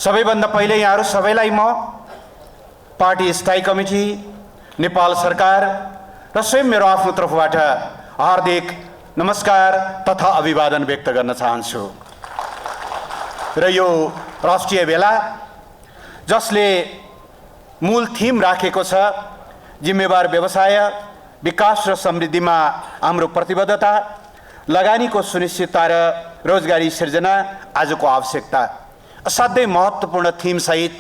सबैभन्दा पहिले यहाँहरू सबैलाई म पार्टी स्थायी कमिटी, नेपाल सरकार र स्वयं मेरो आफ्नो तर्फबाट हार्दिक नमस्कार तथा अभिवादन व्यक्त गर्न चाहन्छु। र यो राष्ट्रिय भेला जसले मूल थीम राखेको छ जिम्मेवार व्यवसाय, विकास र समृद्धिमा हाम्रो प्रतिबद्धता, लगानीको सुनिश्चितता र रोजगारी सिर्जना आजको आवश्यकता, असाध्यै महत्त्वपूर्ण थीम सहित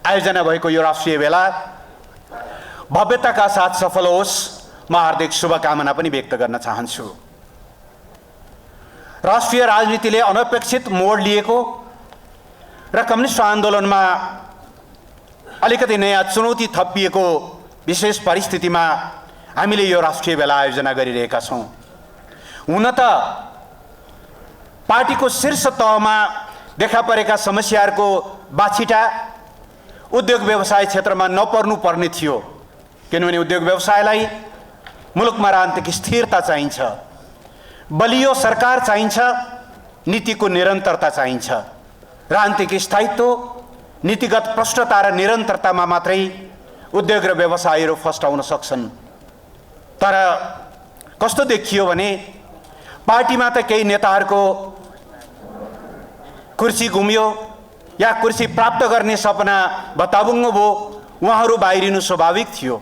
आयोजना भएको यो राष्ट्रिय भेला भव्यताका साथ सफल होस्, म हार्दिक शुभकामना पनि व्यक्त गर्न चाहन्छु। राष्ट्रिय राजनीतिले अनपेक्षित मोड लिएको र कम्युनिस्ट आन्दोलनमा अलिकति नयाँ चुनौती थपिएको विशेष परिस्थितिमा हामीले यो राष्ट्रिय भेला आयोजना गरिरहेका छौँ। हुन त पार्टीको शीर्ष तहमा देखा परेका समस्याहरूको बाछिटा उद्योग व्यवसाय क्षेत्रमा नपर्नु पर्ने थियो, किनभने उद्योग व्यवसायलाई मुलुकमा राजनीतिक स्थिरता चाहिन्छ, बलियो सरकार चाहिन्छ, नीतिको निरन्तरता चाहिन्छ। राजनीतिक स्थायित्व, नीतिगत प्रष्टता र निरन्तरतामा मात्रै उद्योग र व्यवसायहरू फस्टाउन सक्छन्। तर कस्तो देखियो भने पार्टीमा त केही नेताहरूको कुर्सी गुम्यो या कुर्सी प्राप्त गर्ने सपना बताबुङ्ग भयो, उहाँहरू बाहिरिनु स्वाभाविक थियो।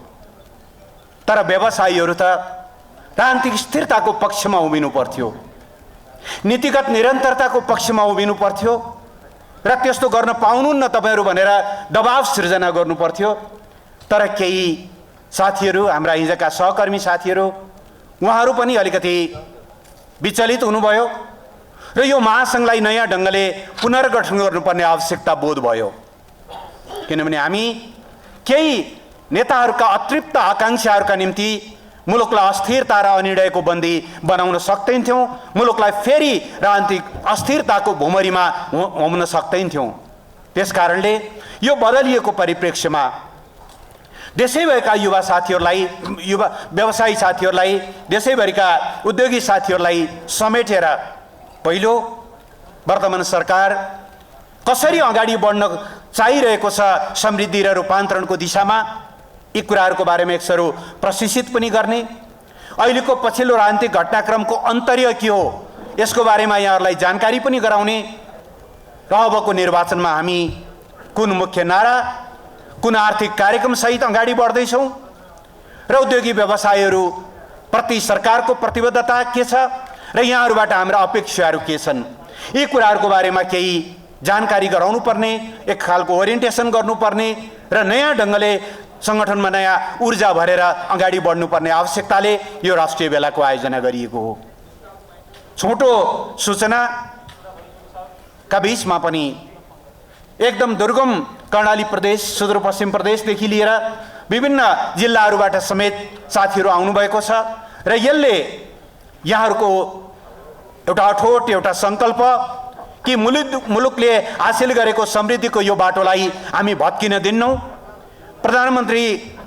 तर व्यवसायीहरू त राजनीतिक स्थिरताको पक्षमा उभिनु पर्थ्यो, नीतिगत निरन्तरताको पक्षमा उभिनु पर्थ्यो र त्यस्तो गर्न पाउनुहुन्न तपाईँहरू भनेर दबाव सिर्जना गर्नु पर्थ्यो। तर केही साथीहरू, हाम्रा हिजोका सहकर्मी साथीहरू, उहाँहरू पनि अलिकति विचलित हुनुभयो र यो महासङ्घलाई नयाँ ढङ्गले पुनर्गठन गर्नुपर्ने आवश्यकता बोध भयो। किनभने हामी केही नेताहरूका अतृप्त आकाङ्क्षाहरूका निम्ति मुलुकलाई अस्थिरता र अनिर्णयको बन्दी बनाउन सक्दैनथ्यौँ, मुलुकलाई फेरि राजनीतिक अस्थिरताको भुमरीमा होम्न सक्दैनथ्यौँ। त्यसकारणले यो बदलिएको परिप्रेक्ष्यमा देशैभरिका युवा साथीहरूलाई, युवा व्यवसायी साथीहरूलाई, देशैभरिका उद्योगी साथीहरूलाई समेटेर पहिलो वर्तमान सरकार कसरी अगाडि बढ्न चाहिरहेको छ समृद्धि र रूपान्तरणको दिशामा, यी कुराहरूको बारेमा एकसरो प्रशिक्षित पनि गर्ने, अहिलेको पछिल्लो राजनीतिक घटनाक्रमको अन्तर्य के हो यसको बारेमा यहाँहरूलाई जानकारी पनि गराउने र अबको निर्वाचनमा हामी कुन मुख्य नारा, कुन आर्थिक कार्यक्रम सहित अगाडि बढ्दैछौँ र उद्योगी व्यवसायहरू प्रति सरकारको प्रतिबद्धता के छ र यहाँहरूबाट हाम्रा अपेक्षाहरू के छन्, यी कुराहरूको बारेमा केही जानकारी गराउनु पर्ने, एक खालको ओरिएन्टेसन गर्नुपर्ने र नयाँ ढङ्गले सङ्गठनमा नयाँ ऊर्जा भरेर अगाडि बढ्नुपर्ने आवश्यकताले यो राष्ट्रिय भेलाको आयोजना गरिएको हो। छोटो सूचनाका बिचमा पनि एकदम दुर्गम कर्णाली प्रदेश, सुदूरपश्चिम प्रदेशदेखि लिएर विभिन्न जिल्लाहरूबाट समेत साथीहरू आउनुभएको छ र यसले यहाँहरूको एउटा अठोट, एउटा सङ्कल्प कि मुलुकले हासिल गरेको समृद्धिको यो बाटोलाई हामी भत्किन दिन्नौँ, प्रधानमन्त्री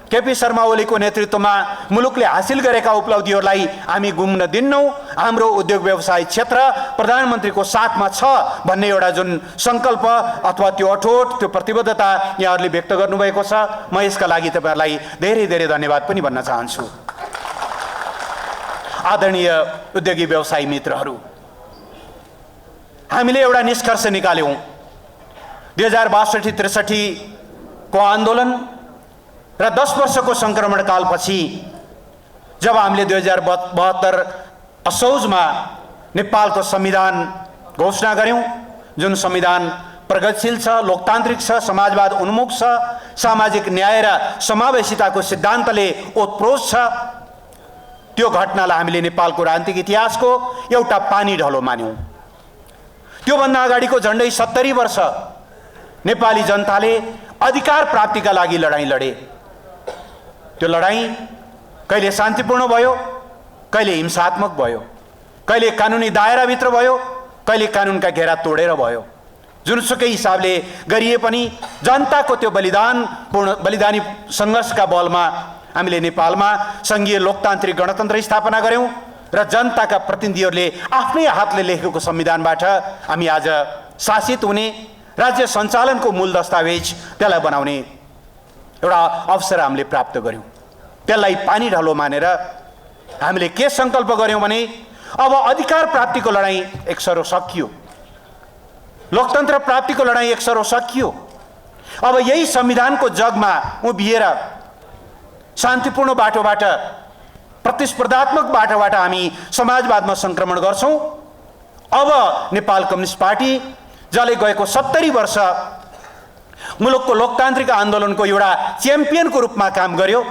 केपी शर्मा ओलीको नेतृत्वमा मुलुकले हासिल गरेका उपलब्धिहरूलाई हामी गुम्न दिन्नौँ, हाम्रो उद्योग व्यवसाय क्षेत्र प्रधानमन्त्रीको साथमा छ भन्ने एउटा जुन सङ्कल्प अथवा त्यो अठोट, त्यो प्रतिबद्धता यहाँहरूले व्यक्त गर्नुभएको छ, म यसका लागि तपाईँहरूलाई धेरै धेरै धन्यवाद पनि भन्न चाहन्छु। आदरणीय उद्योगी व्यवसायी मित्रहरू, हामीले एउटा निष्कर्ष निकाल्यौँ 2062-63 को आन्दोलन र 10 वर्षको सङ्क्रमण कालपछि जब हामीले 2072 असोजमा नेपालको संविधान घोषणा गऱ्यौँ, जुन संविधान प्रगतिशील छ, लोकतान्त्रिक छ, समाजवाद उन्मुख छ, सामाजिक न्याय र समावेशिताको सिद्धान्तले ओतप्रोत छ, त्यो घटनालाई हामीले नेपालको राजनीतिक इतिहासको एउटा पानी ढलो मान्यौँ। त्योभन्दा अगाडिको झन्डै 70 वर्ष नेपाली जनताले अधिकार प्राप्तिका लागि लडाईँ लडे। त्यो लडाईँ कहिले शान्तिपूर्ण भयो, कहिले हिंसात्मक भयो, कहिले कानुनी दायराभित्र भयो, कहिले कानुनका घेरा तोडेर भयो। जुनसुकै हिसाबले गरिए पनि जनताको त्यो बलिदानी सङ्घर्षका बलमा हामीले नेपालमा सङ्घीय लोकतान्त्रिक गणतन्त्र स्थापना गऱ्यौँ र जनताका प्रतिनिधिहरूले आफ्नै हातले लेखेको संविधानबाट हामी आज शासित हुने राज्य सञ्चालनको मूल दस्तावेज त्यसलाई बनाउने एउटा अवसर हामीले प्राप्त गर्यौँ। त्यसलाई पानी ढलो मानेर हामीले के सङ्कल्प गर्यौँ भने अब अधिकार प्राप्तिको लडाईँ एकसरो सकियो, लोकतन्त्र प्राप्तिको लडाईँ एकसरो सकियो। अब यही संविधानको जगमा उभिएर शान्तिपूर्ण बाटोबाट, प्रतिस्पर्धात्मक बाटोबाट हामी समाजवादमा सङ्क्रमण गर्छौँ। अब नेपाल कम्युनिस्ट पार्टी जसले गएको 70 वर्ष मुलुकको लोकतान्त्रिक आन्दोलनको एउटा च्याम्पियनको रूपमा काम गर्यो,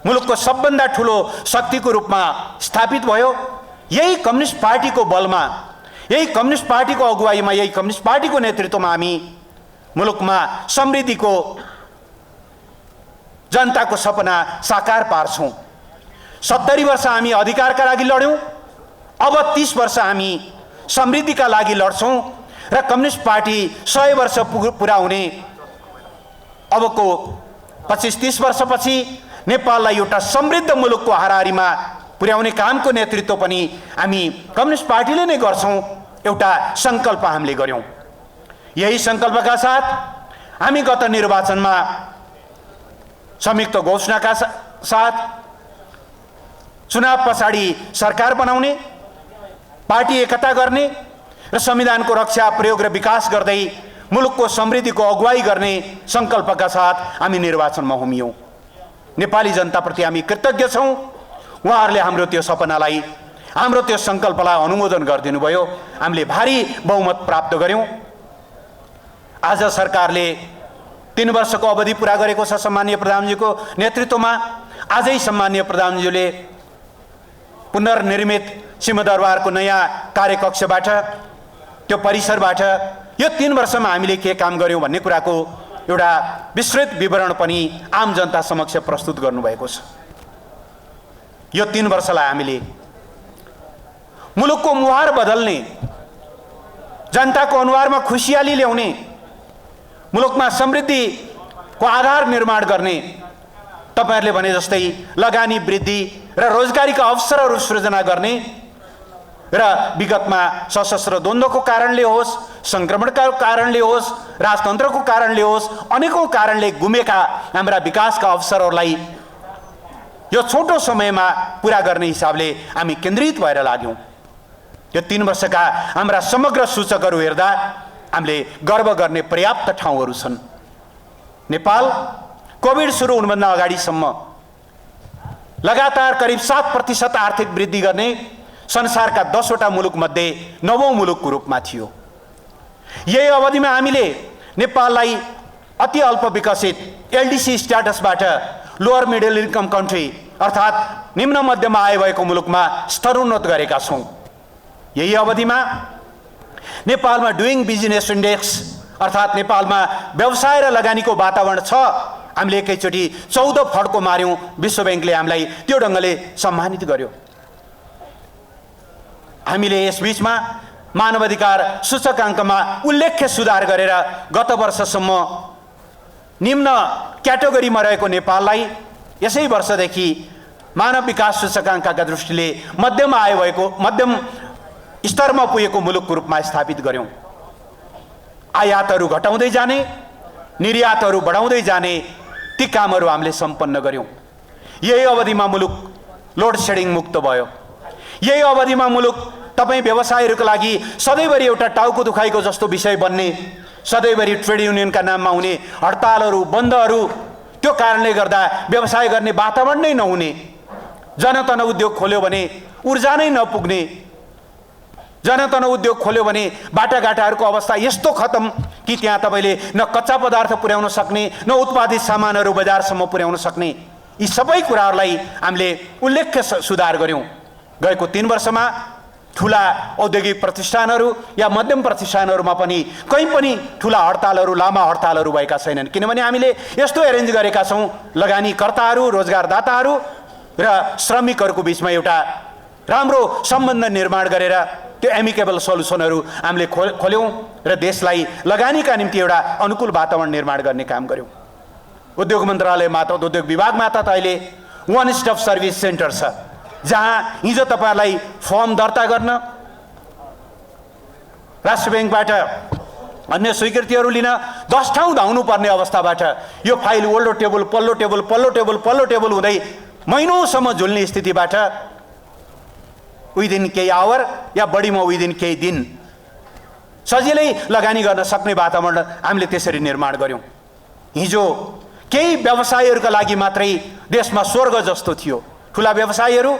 मुलुकको सबभन्दा ठुलो शक्तिको रूपमा स्थापित भयो, यही कम्युनिस्ट पार्टीको बलमा, यही कम्युनिस्ट पार्टीको अगुवाईमा, यही कम्युनिस्ट पार्टीको नेतृत्वमा हामी मुलुकमा समृद्धिको, जनताको सपना साकार पार्छौँ। 70 वर्ष हामी अधिकारका लागि लड्यौँ, अब 30 वर्ष हामी समृद्धिका लागि लड्छौँ र कम्युनिस्ट पार्टी 100 वर्ष पुरा हुने अबको 25-30 वर्षपछि नेपाललाई एउटा समृद्ध मुलुकको हाराहारीमा पुर्याउने कामको नेतृत्व पनि हामी कम्युनिस्ट पार्टीले नै गर्छौँ। एउटा सङ्कल्प हामीले गर्यौँ। यही सङ्कल्पका साथ हामी गत निर्वाचनमा संयुक्त घोषणाका साथ चुनाव पछाडि सरकार बनाउने, पार्टी एकता गर्ने र संविधानको रक्षा, प्रयोग र विकास गर्दै मुलुकको समृद्धिको अगुवाई गर्ने सङ्कल्पका साथ हामी निर्वाचनमा होमियौँ। नेपाली जनताप्रति हामी कृतज्ञ छौँ। उहाँहरूले हाम्रो त्यो सपनालाई, हाम्रो त्यो सङ्कल्पलाई अनुमोदन गरिदिनु भयो। हामीले भारी बहुमत प्राप्त गऱ्यौँ। आज सरकारले 3 वर्षको अवधि पुरा गरेको छ सम्माननीय प्रधानमन्त्रीको नेतृत्वमा। आजै सम्माननीय प्रधानमन्त्रीले पुनर्निर्मित सिंहदरबारको नयाँ कार्यकक्षबाट, त्यो परिसरबाट यो 3 वर्षमा हामीले के काम गर्यौँ भन्ने कुराको एउटा विस्तृत विवरण पनि आम जनता समक्ष प्रस्तुत गर्नुभएको छ। यो 3 वर्षलाई हामीले मुलुकको मुहार बदल्ने, जनताको अनुहारमा खुसियाली ल्याउने, मुलुकमा समृद्धिको आधार निर्माण गर्ने, तपाईहरुले भने जस्तै लगानी वृद्धि र रोजगारीका अवसरहरू सृजना गर्ने र विगतमा सशस्त्र द्वन्द्वको कारणले होस्, संक्रमणका कारणले होस्, राजतन्त्रको कारणले होस्, अनेकौं कारणले गुमेका हाम्रा विकासका अवसरहरूलाई यो छोटो समयमा पूरा गर्ने हिसाबले हामी केन्द्रित भएर लाग्यौं। यो 3 वर्षका हाम्रा समग्र सूचकहरू हेर्दा हामीले गर्व गर्ने पर्याप्त ठाउँहरू छन्। नेपाल कोभिड सुरु हुनुभन्दा अगाडिसम्म लगातार करिब 7% आर्थिक वृद्धि गर्ने संसारका 10 वटा मुलुक मध्ये 9औं मुलुकको रूपमा थियो। यही अवधिमा हामीले नेपाललाई अति अल्प विकसित एलडीसी स्ट्याटसबाट लोअर मिडल इन्कम कन्ट्री अर्थात् निम्न मध्यम आय भएको मुलुकमा स्तरोन्नत गरेका छौं। यही अवधिमा नेपालमा डुइङ बिजनेस इन्डेक्स अर्थात् नेपालमा व्यवसाय र लगानीको वातावरण छ, हामीले एकैचोटि 14 फड्को मार्यौं। विश्व बैंकले हामीलाई त्यो ढंगले सम्मानित गर्यो। हामीले यस बीचमा मानवाधिकार सूचकाङ्कमा उल्लेख्य सुधार गरेर गत वर्षसम्म निम्न क्याटेगोरीमा रहेको नेपाललाई यसै वर्षदेखि मानव विकास सूचकाङ्कका दृष्टिले मध्यम आय भएको, मध्यम स्तरमा पुगेको मुलुकको रूपमा स्थापित गर्यौं। आयातहरू घटाउँदै जाने, निर्यातहरू बढाउँदै जाने ती कामहरू हामीले सम्पन्न गर्यौं। यही अवधिमा मुलुक लोड सेडिङ मुक्त भयो। यही अवधिमा मुलुक तपाई व्यवसायीहरुको लागि सधैँभरि एउटा टाउको दुखाइको जस्तो विषय बन्ने, सधैँभरि ट्रेड युनियनका नाममा हुने हडतालहरू, बन्दहरू, त्यो कारणले गर्दा व्यवसाय गर्ने वातावरण नै नहुने, जनतन उद्योग खोल्यो भने ऊर्जा नै नपुग्ने, जनतन उद्योग खोल्यो भने बाटाघाटाहरूको अवस्था यस्तो खतम कि त्यहाँ तपाईले न कच्चा पदार्थ पुर्याउन सक्ने, न उत्पादित सामानहरू बजारसम्म पुर्याउन सक्ने, यी सबै कुराहरूलाई हामीले उल्लेख्य सुधार गर्यौं। गएको 3 वर्षमा ठूला औद्योगिक प्रतिष्ठानहरू या मध्यम प्रतिष्ठानहरूमा पनि कहीँ पनि ठूला हडतालहरू, लामा हडतालहरू भएका छैनन्, किनभने हामीले यस्तो एरेन्ज गरेका छौं, लगानीकर्ताहरू, रोजगारदाताहरू र श्रमिकहरूको बीचमा एउटा राम्रो सम्बन्ध निर्माण गरेर त्यो एमिकेबल सल्युसनहरू हामीले खोल्यौं र देशलाई लगानीका निम्ति एउटा अनुकूल वातावरण निर्माण गर्ने काम गर्यौं। उद्योग मन्त्रालयमा त, उद्योग विभागमा त अहिले वन स्टप सर्भिस सेन्टर छ, जहाँ हिजो तपाईहरुलाई फर्म दर्ता गर्न राष्ट्र बैंकबाट अन्य स्वीकृतिहरू लिन 10 ठाउँ धाउनु पर्ने अवस्थाबाट यो फाइल ओल्डो टेबल पल्लो टेबल पल्लो टेबल पल्लो टेबल हुँदै महिनौसम्म झुल्ने स्थितिबाट विदिन केही आवर या बढीमा विदिन केही दिन सजिलै लगानी गर्न सक्ने वातावरण हामीले त्यसरी निर्माण गर्यौं। हिजो केही व्यवसायीहरूका लागि मात्रै देशमा स्वर्ग जस्तो थियो। ठुला व्यवसायीहरू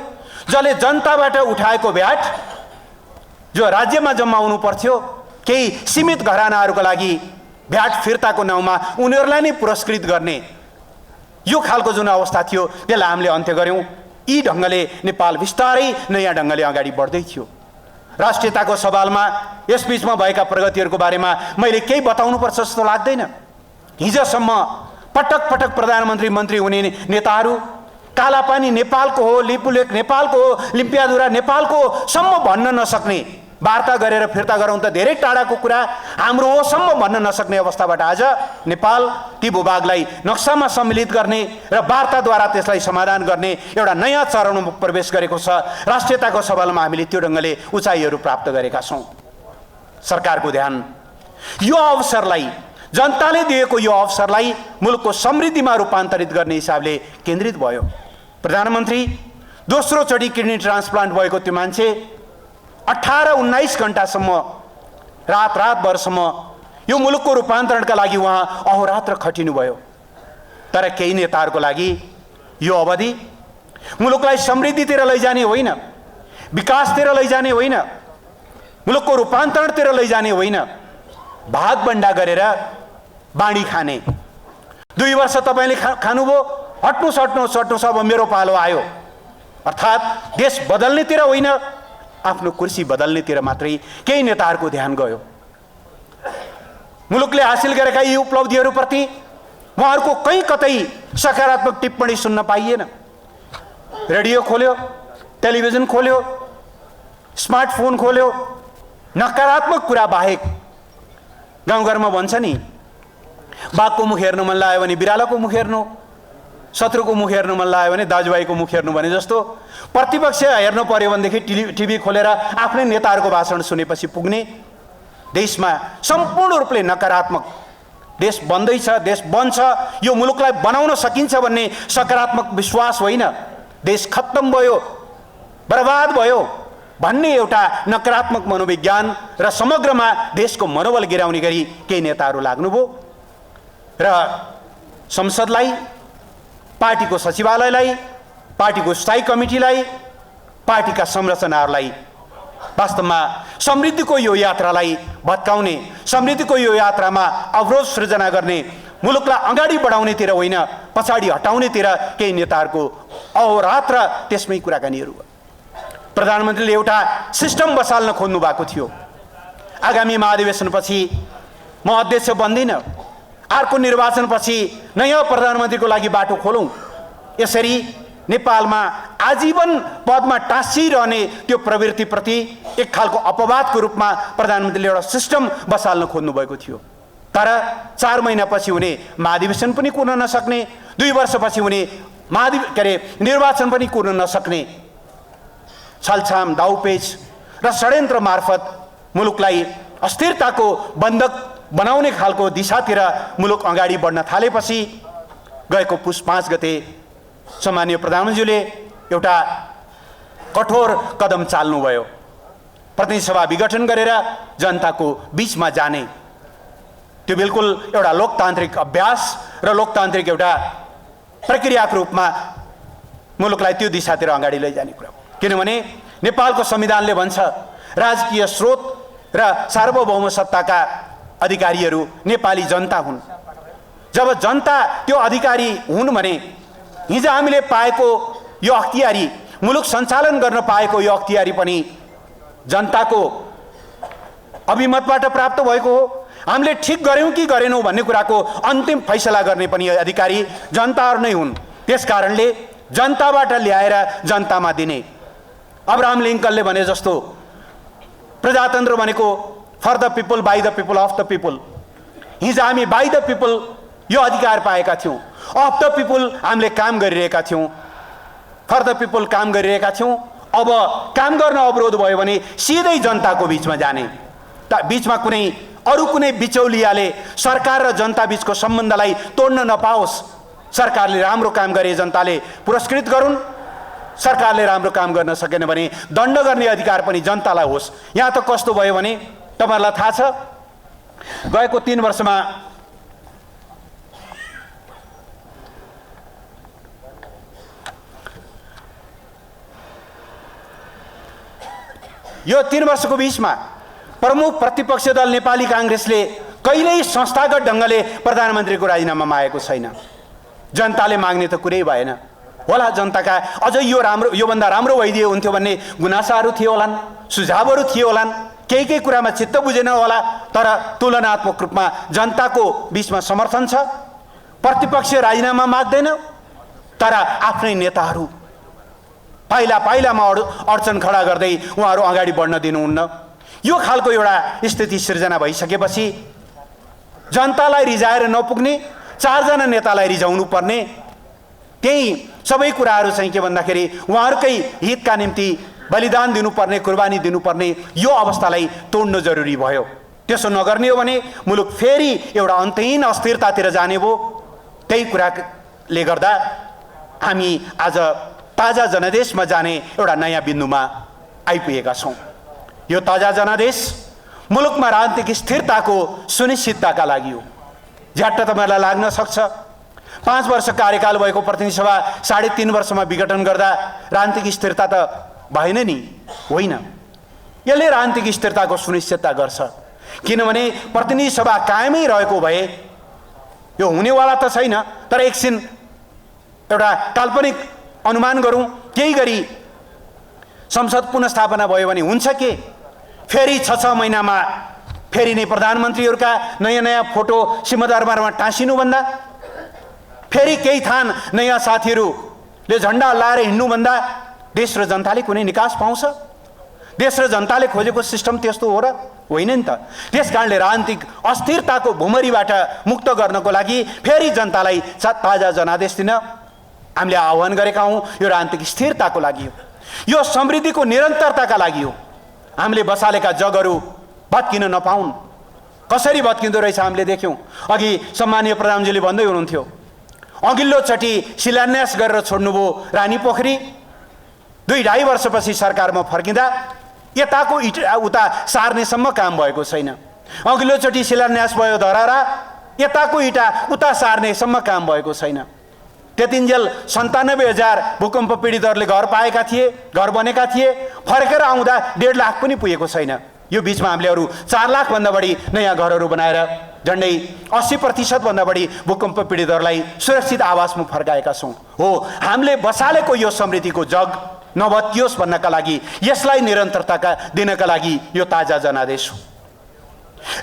जसले जनताबाट उठाएको भ्याट जो राज्यमा जम्माउनु पर्थ्यो, केही सीमित घरानाहरूका लागि भ्याट फिर्ताको नाउँमा उनीहरूलाई नै पुरस्कृत गर्ने यो खालको जुन अवस्था थियो त्यसलाई हामीले अन्त्य गर्यौं। यी ढङ्गले नेपाल बिस्तारै नयाँ ढङ्गले अगाडि बढ्दै थियो। राष्ट्रियताको सवालमा यसबीचमा भएका प्रगतिहरूको बारेमा मैले केही बताउनुपर्छ जस्तो लाग्दैन। हिजोसम्म पटक पटक प्रधानमन्त्री मन्त्री हुने नेताहरू कालापानी नेपालको हो, लिपुलेक नेपालको हो, लिम्पियाधुरा नेपालको हो सम्म भन्न नसक्ने, वार्ता गरेर फिर्ता गराउँ त धेरै टाढाको कुरा, हाम्रो हो सम्म भन्न नसक्ने अवस्थाबाट आज नेपाल ती भूभागलाई नक्सामा सम्मिलित गर्ने र वार्ताद्वारा त्यसलाई समाधान गर्ने एउटा नयाँ चरणमा प्रवेश गरेको छ। राष्ट्रियताको सवालमा हामीले त्यो ढङ्गले उचाइहरू प्राप्त गरेका छौँ। सरकारको ध्यान यो अवसरलाई, जनताले दिएको यो अवसरलाई मुलुकको समृद्धिमा रूपान्तरित गर्ने हिसाबले केन्द्रित भयो। प्रधानमन्त्री दोस्रो चोटि किडनी ट्रान्सप्लान्ट भएको त्यो मान्छे 18-19 घण्टासम्म रातभरसम्म यो मुलुकको रूपान्तरणका लागि उहाँ अहोरात्र खटिनुभयो। तर केही नेताहरूको लागि यो अवधि मुलुकलाई समृद्धितिर लैजाने होइन, विकासतिर लैजाने होइन, मुलुकको रूपान्तरणतिर लैजाने होइन, भागबण्डा गरेर बाँडी खाने। 2 वर्ष तपाईँले खानुभयो, हट्नुहोस् अब मेरो पालो आयो, अर्थात् देश बदल्नेतिर होइन, आफ्नो कुर्सी बदल्नेतिर मात्रै केही नेताहरूको ध्यान गयो। मुलुकले हासिल गरेका यी उपलब्धिहरूप्रति उहाँहरूको कहीँ कतै सकारात्मक टिप्पणी सुन्न पाइएन। रेडियो खोल्यो, टेलिभिजन खोल्यो, स्मार्टफोन खोल्यो, नकारात्मक कुरा बाहेक गाउँघरमा भन्छ नि, बाघको मुख हेर्नु मन लाग्यो भने बिरालोको मुख हेर्नु, शत्रुको मुख हेर्नु मन लाग्यो भने दाजुभाइको मुख हेर्नु भने जस्तो प्रतिपक्ष हेर्नु पर्यो भनेदेखि टिभी खोलेर आफ्नै नेताहरूको भाषण सुनेपछि पुग्ने, देशमा सम्पूर्ण रूपले नकारात्मक, देश बन्दैछ, देश बन्छ, यो मुलुकलाई बनाउन सकिन्छ भन्ने सकारात्मक विश्वास होइन, देश खत्तम भयो, बर्बाद भयो भन्ने एउटा नकारात्मक मनोविज्ञान र समग्रमा देशको मनोबल गिराउने गरी केही नेताहरू लाग्नुभयो र संसदलाई, पार्टीको सचिवालयलाई, पार्टीको स्थायी कमिटीलाई, पार्टीका संरचनाहरूलाई वास्तवमा समृद्धिको यो यात्रालाई भत्काउने, समृद्धिको यो यात्रामा अवरोध सृजना गर्ने, मुलुकलाई अगाडि बढाउनेतिर होइन पछाडि हटाउनेतिर केही नेताहरूको अहोरात्र त्यसमै कुराकानीहरू। प्रधानमन्त्रीले एउटा सिस्टम बसाल्न खोज्नु भएको थियो। आगामी महाधिवेशनपछि म अध्यक्ष बन्दिनँ, अर्को निर्वाचनपछि नयाँ प्रधानमन्त्रीको लागि बाटो खोलौँ, यसरी नेपालमा आजीवन पदमा टाँसिरहने त्यो प्रवृत्तिप्रति एक खालको अपवादको रूपमा प्रधानमन्त्रीले एउटा सिस्टम बसाल्न खोज्नु भएको थियो। तर 4 महिनापछि हुने महाधिवेशन पनि कुर्न नसक्ने, 2 वर्षपछि हुने निर्वाचन पनि कुर्न नसक्ने छलछाम, दाउपेच र षड्यन्त्र मार्फत मुलुकलाई अस्थिरताको बन्धक बनाउने खालको दिशातिर मुलुक अगाडि बढ्न थालेपछि गएको पुस 5 गते सम्माननीय प्रधानमन्त्रीले एउटा कठोर कदम चाल्नुभयो। प्रतिनिधि सभा विघटन गरेर जनताको बीचमा जाने, त्यो बिल्कुल एउटा लोकतान्त्रिक अभ्यास र लोकतान्त्रिक एउटा प्रक्रियाको रूपमा मुलुकलाई त्यो दिशातिर अगाडि लैजाने कुरा हो। किनभने नेपालको संविधानले भन्छ राजकीय स्रोत र सार्वभौम सत्ताका अधिकारीहरू नेपाली जनता हुन्। जब जनता त्यो अधिकारी हुन् भने हिजो हामीले पाएको यो अख्तियारी, मुलुक सञ्चालन गर्न पाएको यो अख्तियारी पनि जनताको अभिमतबाट प्राप्त भएको हो। हामीले ठिक गर्यौं कि गरेनौं भन्ने कुराको अन्तिम फैसला गर्ने पनि अधिकारी जनताहरू नै हुन्। त्यसकारणले जनताबाट ल्याएर जनतामा दिने, अब्राहम लिङ्कनले भने जस्तो प्रजातन्त्र भनेको for the people, by the people, of the people. हिजो हामी बाई द पिपल यो अधिकार पाएका थियौं, अफ द पिपल हामीले काम गरिरहेका थियौं, फर द पिपल काम गरिरहेका थियौं। अब काम गर्न अवरोध भयो भने सिधै जनताको बीचमा जाने, बीचमा कुनै अरू कुनै बिचौलियाले सरकार र जनता बीचको सम्बन्धलाई तोड्न नपाओस्। सरकारले राम्रो काम गरे जनताले पुरस्कृत गरून्, सरकारले राम्रो काम गर्न सकेन भने दण्ड गर्ने अधिकार पनि जनतालाई होस्। यहाँ त कस्तो भयो भने तपाईहरुलाई थाहा छ, गएको 3 वर्षमा यो 3 वर्षको बीचमा प्रमुख प्रतिपक्षी दल नेपाली कांग्रेसले कहिल्यै संस्थागत ढंगले प्रधानमन्त्रीको राजीनामा मागेको छैन। जनताले माग्ने त कुरै भएन होला, जनताका अझ यो भन्दा राम्रो भइदियो हुन्थ्यो भन्ने गुनासाहरू थिए होलान्, सुझावहरू थिए होलान्, केही कुरामा चित्त बुझेन होला, तर तुलनात्मक रूपमा जनताको बीचमा समर्थन छ। प्रतिपक्ष राजीनामा माग्दैन, तर आफ्नै नेताहरू पाइलामा अडचन खडा गर्दै उहाँहरू अगाडि बढ्न दिनुहुन्न। यो खालको एउटा स्थिति सिर्जना भइसकेपछि जनतालाई रिजाएर नपुग्ने 4 जना नेतालाई रिजाउनु पर्ने, त्यही सबै कुराहरू चाहिँ के भन्दाखेरि उहाँहरूकै हितका निम्ति बलिदान दिनुपर्ने, कुर्बानी दिनुपर्ने यो अवस्थालाई तोड्नु जरुरी भयो। त्यसो नगर्ने हो भने मुलुक फेरि एउटा अन्तहीन अस्थिरतातिर जाने भयो। त्यही कुराले गर्दा हामी आज ताजा जनादेशमा जाने एउटा नयाँ बिन्दुमा आइपुगेका छौँ। यो ताजा जनादेश मुलुकमा राजनीतिक स्थिरताको सुनिश्चितताका लागि हो। झ्याट्ट तपाईहरुलाई लाग्न सक्छ 5 वर्ष कार्यकाल भएको प्रतिनिधि सभा 3.5 वर्षमा विघटन गर्दा राजनीतिक स्थिरता त भएन नि, होइन। यसले राजनीतिक स्थिरताको सुनिश्चितता गर्छ, किनभने प्रतिनिधि सभा कायमै रहेको भए यो हुनेवाला त छैन, तर एकछिन एउटा काल्पनिक अनुमान गरौँ, केही गरी संसद पुनर्स्थापना भयो भने हुन्छ के? फेरि 6 महिनामा फेरि नै प्रधानमन्त्रीहरूका नयाँ फोटो सिंहदरबारमा टाँसिनुभन्दा, फेरि केही थान नयाँ साथीहरूले झण्डा लाएर हिँड्नुभन्दा देश र जनताले कुनै निकास पाउँछ? देश र जनताले खोजेको सिस्टम त्यस्तो हो र होइन नि त। त्यसकारणले राजनीतिक अस्थिरताको भुमरीबाट मुक्त गर्नको लागि फेरि जनतालाई ताजा जनादेश दिन हामीले आह्वान गरेका हौँ। यो राजनीतिक स्थिरताको लागि हो, यो समृद्धिको निरन्तरताका लागि हो। हामीले बसालेका जगहरू भत्किन नपाउन्। कसरी भत्किँदो रहेछ हामीले देख्यौँ। अघि सम्मानीय प्रधानमन्त्रीले भन्दै हुनुहुन्थ्यो, अघिल्लो चोटि शिलान्यास गरेर छोड्नुभयो रानी पोखरी, 2-2.5 वर्षपछि सरकारमा फर्किँदा यताको उता सार्नेसम्म काम भएको छैन। अघिल्लो चोटि शिलान्यास भयो धरारा, यताको इटा उता सार्नेसम्म काम भएको छैन। त्यतिन्जेल 97,000 भूकम्प पीडितहरूले घर पाएका थिए, घर बनेका थिए, फर्केर आउँदा 1.5 लाख पनि पुगेको छैन। यो बीचमा हामीले अरू 4 लाख भन्दा बढी नयाँ घरहरू बनाएर झन्डै 80% भन्दा बढी भूकम्प पीडितहरूलाई सुरक्षित आवासमा फर्काएका छौँ। हो, हामीले बसालेको यो समृद्धिको जग नभत्कियोस् भन्नका लागि, यसलाई निरन्तरता दिनका लागि यो ताजा जनादेश हो।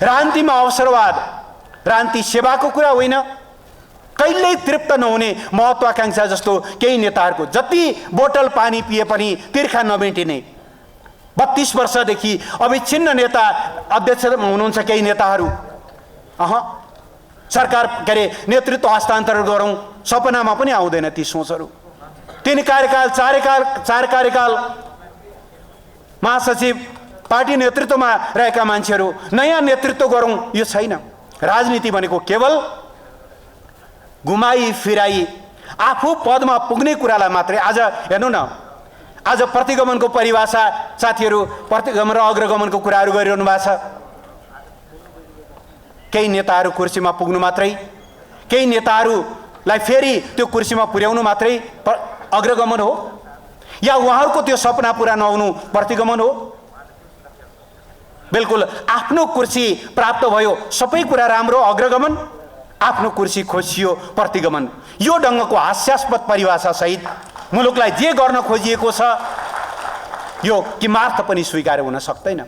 राजनीतिमा अवसरवाद राजनीति सेवाको कुरा होइन, कहिल्यै तृप्त नहुने महत्वाकांक्षा जस्तो केही नेताहरूको जति बोतल पानी पिए पनि तिर्खा नमेटिने 32 वर्षदेखि अविच्छिन्न नेता अध्यक्षमा हुनुहुन्छ केही नेताहरू। सरकार के अरे नेतृत्व हस्तान्तरण गरौँ सपनामा पनि आउँदैन ती सोचहरू। 3 कार्यकाल 4 कार्यकाल महासचिव पार्टी नेतृत्वमा रहेका मान्छेहरू, नयाँ नेतृत्व गरौँ, यो छैन। राजनीति भनेको केवल घुमाई फिराई आफू पदमा पुग्ने कुरालाई मात्रै। आज हेर्नु न, आज प्रतिगमनको परिभाषा साथीहरू प्रतिगमन र अग्रगमनको कुराहरू गरिरहनु भएको छ। केही नेताहरू कुर्सीमा पुग्नु मात्रै, केही नेताहरूलाई फेरि त्यो कुर्सीमा पुर्याउनु मात्रै अग्रगमन हो, या उहाँहरूको त्यो सपना पुरा नहुनु प्रतिगमन हो? बिल्कुल आफ्नो कुर्सी प्राप्त भयो सबै कुरा राम्रो अग्रगमन, आफ्नो कुर्सी खोसियो प्रतिगमन। यो ढङ्गको हास्यास्पद परिभाषा सहित मुलुकलाई जे गर्न खोजिएको छ यो किमार्थ पनि स्वीकार्य हुन सक्दैन।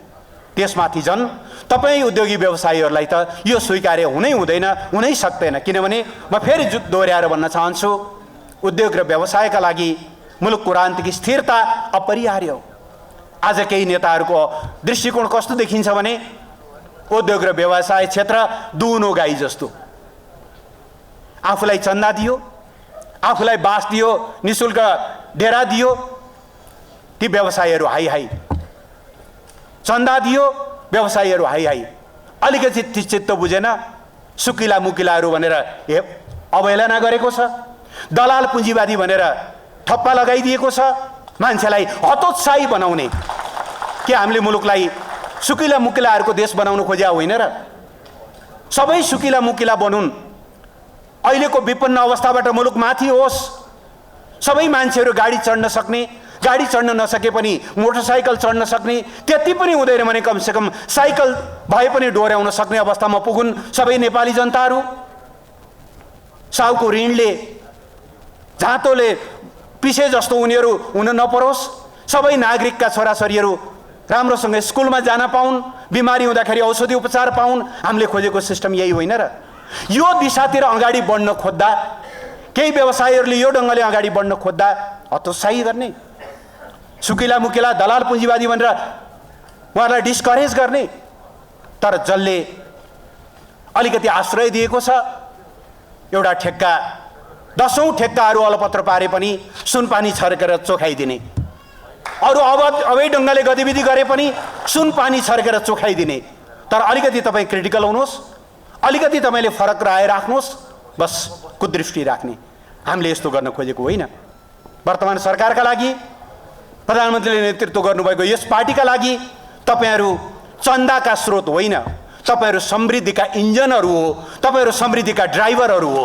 त्यसमाथि झन् तपाईँ उद्योगी व्यवसायीहरूलाई त यो स्वीकार्य हुनै हुँदैन, हुनै सक्दैन। किनभने म फेरि दोहोऱ्याएर भन्न चाहन्छु, उद्योग र व्यवसायका लागि मुलुकको राजनीतिक स्थिरता अपरिहार्य हो। आज केही नेताहरूको दृष्टिकोण कस्तो देखिन्छ भने उद्योग र व्यवसाय क्षेत्र दुनो गाई जस्तो, आफूलाई चन्दा दियो, आफूलाई बास दियो, निशुल्क डेरा दियो, ती व्यवसायीहरू हाई हाई, चन्दा दियो व्यवसायीहरू हाई हाई, अलिकति चित्त बुझेन, सुकिला मुकिलाहरू भनेर अवहेलना गरेको छ, दलाल पुँजीवादी भनेर ठप्पा लगाइदिएको छ, मान्छेलाई हतोत्साही बनाउने। के हामीले मुलुकलाई सुकिला मुकिलाहरूको देश बनाउन खोज्या होइन र? सबै सुकिला मुकिला बनुन्, अहिलेको विपन्न अवस्थाबाट मुलुक माथि होस्, सबै मान्छेहरू गाडी चढ्न सक्ने, गाडी चढ्न नसके पनि मोटरसाइकल चढ्न सक्ने, त्यति पनि हुँदैन भने कमसेकम साइकल भए पनि डोर्याउन सक्ने अवस्थामा पुगुन् सबै नेपाली जनताहरू। साउको ऋणले, झाँतोले पिसे जस्तो उनीहरू हुन नपरोस्, सबै नागरिकका छोराछोरीहरू राम्रोसँग स्कुलमा जान पाउन्, बिमारी हुँदाखेरि औषधि उपचार पाउन्। हामीले खोजेको सिस्टम यही होइन र? यो दिशातिर अगाडि बढ्न खोज्दा, केही व्यवसायीहरूले यो ढङ्गले अगाडि बढ्न खोज्दा हतोत्साही गर्ने, सुकिला मुकिला दलाल पुँजीवादी भनेर उहाँहरूलाई डिस्करेज गर्ने। तर जसले अलिकति आश्रय दिएको छ, एउटा ठेक्का, 10औं ठेक्काहरू अलपत्र पारे पनि सुनपानी छर्केर चोखाइदिने, अरू अवैध ढङ्गले गतिविधि गरे पनि सुनपानी छर्केर चोखाइदिने। तर अलिकति तपाईँ क्रिटिकल हुनुहोस्, अलिकति तपाईँले फरक राय राख्नुहोस्, बस कुदृष्टि राख्ने। हामीले यस्तो गर्न खोजेको होइन। वर्तमान सरकारका लागि, प्रधानमन्त्रीले नेतृत्व गर्नुभएको यस पार्टीका लागि तपाईँहरू चन्दाका स्रोत होइन, तपाईँहरू समृद्धिका इन्जनहरू हो, तपाईँहरू समृद्धिका ड्राइभरहरू हो।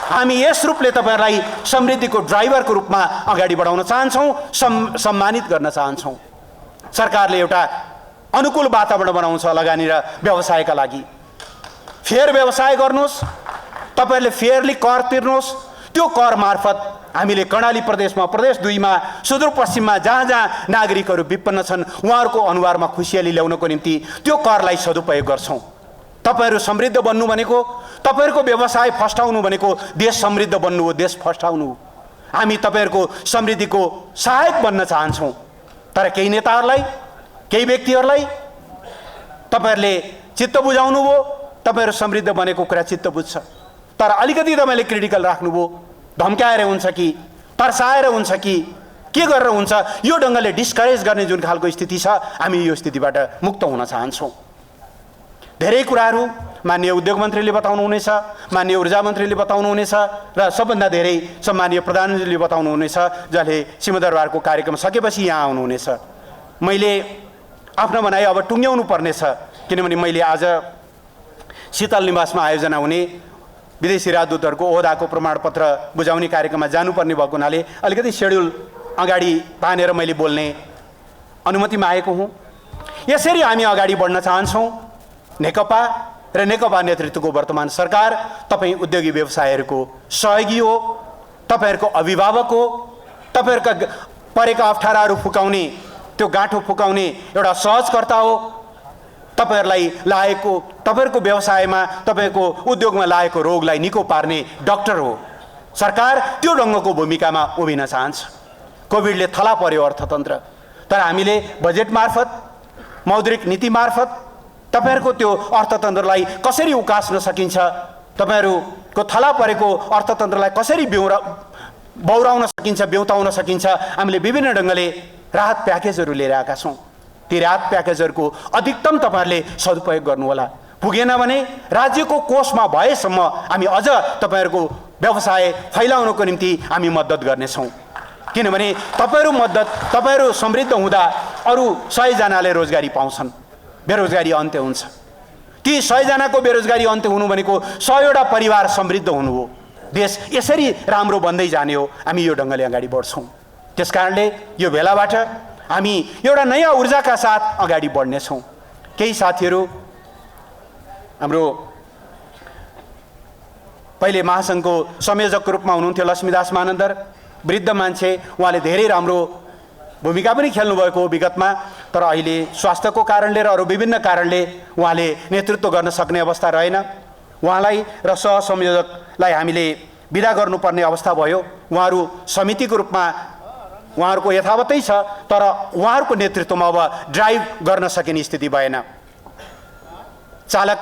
हामी यस रूपले तपाईँहरूलाई समृद्धिको ड्राइभरको रूपमा अगाडि बढाउन चाहन्छौँ, सम्मानित गर्न चाहन्छौँ। सरकारले एउटा अनुकूल वातावरण बनाउँछ लगानी र व्यवसायका लागि। फेयर व्यवसाय गर्नुहोस्, तपाईँहरूले फेयरली कर तिर्नुहोस्। त्यो कर मार्फत हामीले कर्णाली प्रदेशमा, प्रदेश 2 मा, सुदूरपश्चिममा जहाँ जहाँ नागरिकहरू विपन्न छन् उहाँहरूको अनुहारमा खुसियाली ल्याउनको निम्ति त्यो करलाई सदुपयोग गर्छौँ। तपाईँहरू समृद्ध बन्नु भनेको, तपाईँहरूको व्यवसाय फस्टाउनु भनेको देश समृद्ध बन्नु हो, देश फस्टाउनु हो। हामी तपाईँहरूको समृद्धिको सहायक बन्न चाहन्छौँ। तर केही नेताहरूलाई, केही व्यक्तिहरूलाई तपाईँहरूले चित्त बुझाउनु भयो, तपाईँहरू समृद्ध बनेको कुरा चित्त बुझ्छ। तर अलिकति तपाईँले क्रिटिकल राख्नुभयो, धम्काएर हुन्छ कि तर्साएर हुन्छ कि के गरेर हुन्छ, यो ढङ्गले डिस्करेज गर्ने जुन खालको स्थिति छ, हामी यो स्थितिबाट मुक्त हुन चाहन्छौँ। धेरै कुराहरू माननीय उद्योग मन्त्रीले बताउनुहुनेछ, माननीय ऊर्जा मन्त्रीले बताउनुहुनेछ र सबभन्दा धेरै सम्माननीय प्रधानमन्त्रीले बताउनुहुनेछ, जसले सिंहदरबारको कार्यक्रम सकेपछि यहाँ आउनुहुनेछ। मैले आफ्नो भनाइ अब टुङ्ग्याउनु पर्नेछ, किनभने मैले आज शीतल निवासमा आयोजना हुने विदेशी राजदूतहरूको ओहदाको प्रमाणपत्र बुझाउने कार्यक्रममा जानुपर्ने भएको हुनाले अलिकति सेड्युल अगाडि तानेर मैले बोल्ने अनुमति मागेको हुँ। यसरी हामी अगाडि बढ्न चाहन्छौँ। नेकपा र नेकपा नेतृत्वको वर्तमान सरकार तपाईँ उद्योगी व्यवसायहरूको सहयोगी हो, तपाईँहरूको अभिभावक हो, तपाईँहरूका परेका अप्ठ्याराहरू फुकाउने, त्यो गाँठो फुकाउने एउटा सहजकर्ता हो। तपाईहरुलाई लागेको, तपाईहरुको व्यवसायमा, तपाईको उद्योगमा लागेको रोगलाई निको पार्ने डाक्टर हो। सरकार त्यो ढङ्गको भूमिकामा उभिन चाहन्छ। कोभिडले थला पर्यो अर्थतन्त्र, तर हामीले बजेट मार्फत, मौद्रिक नीति मार्फत तपाईहरुको त्यो अर्थतन्त्रलाई कसरी उकास्न सकिन्छ, तपाईहरुको थला परेको अर्थतन्त्रलाई कसरी बौराउन सकिन्छ, ब्यौताउन सकिन्छ, हामीले विभिन्न ढङ्गले राहत प्याकेजहरू लिएर आएका छौँ। ती राहत प्याकेजहरूको अधिकतम तपाईहरुले सदुपयोग गर्नुहोला। पुगेन भने राज्यको कोषमा भएसम्म हामी अझ तपाईहरुको व्यवसाय फैलाउनको निम्ति हामी मद्दत गर्नेछौँ। किनभने तपाईहरु समृद्ध हुँदा अरू 100 जनाले रोजगारी पाउँछन्, बेरोजगारी अन्त्य हुन्छ। ती 100 जनाको बेरोजगारी अन्त्य हुनु भनेको 100वटा परिवार समृद्ध हुनु हो। देश यसरी राम्रो बन्दै जाने हो। हामी यो ढङ्गले अगाडि बढ्छौँ। त्यसकारणले यो बेलाबाट हामी एउटा नयाँ ऊर्जाका साथ अगाडि बढ्नेछौँ। केही साथीहरू हाम्रो पहिले महासङ्घको संयोजकको रूपमा हुनुहुन्थ्यो लक्ष्मीदास मानन्दर, वृद्ध मान्छे, उहाँले धेरै राम्रो भूमिका पनि खेल्नुभएको हो विगतमा, तर अहिले स्वास्थ्यको कारणले र अरू विभिन्न कारणले उहाँले नेतृत्व गर्न सक्ने अवस्था रहेन। उहाँलाई र सहसंयोजकलाई हामीले विदा गर्नुपर्ने अवस्था भयो। उहाँहरू समितिको रूपमा उहाँहरूको यथावतै छ, तर उहाँहरूको नेतृत्वमा अब ड्राइभ गर्न सकिने स्थिति भएन। चालक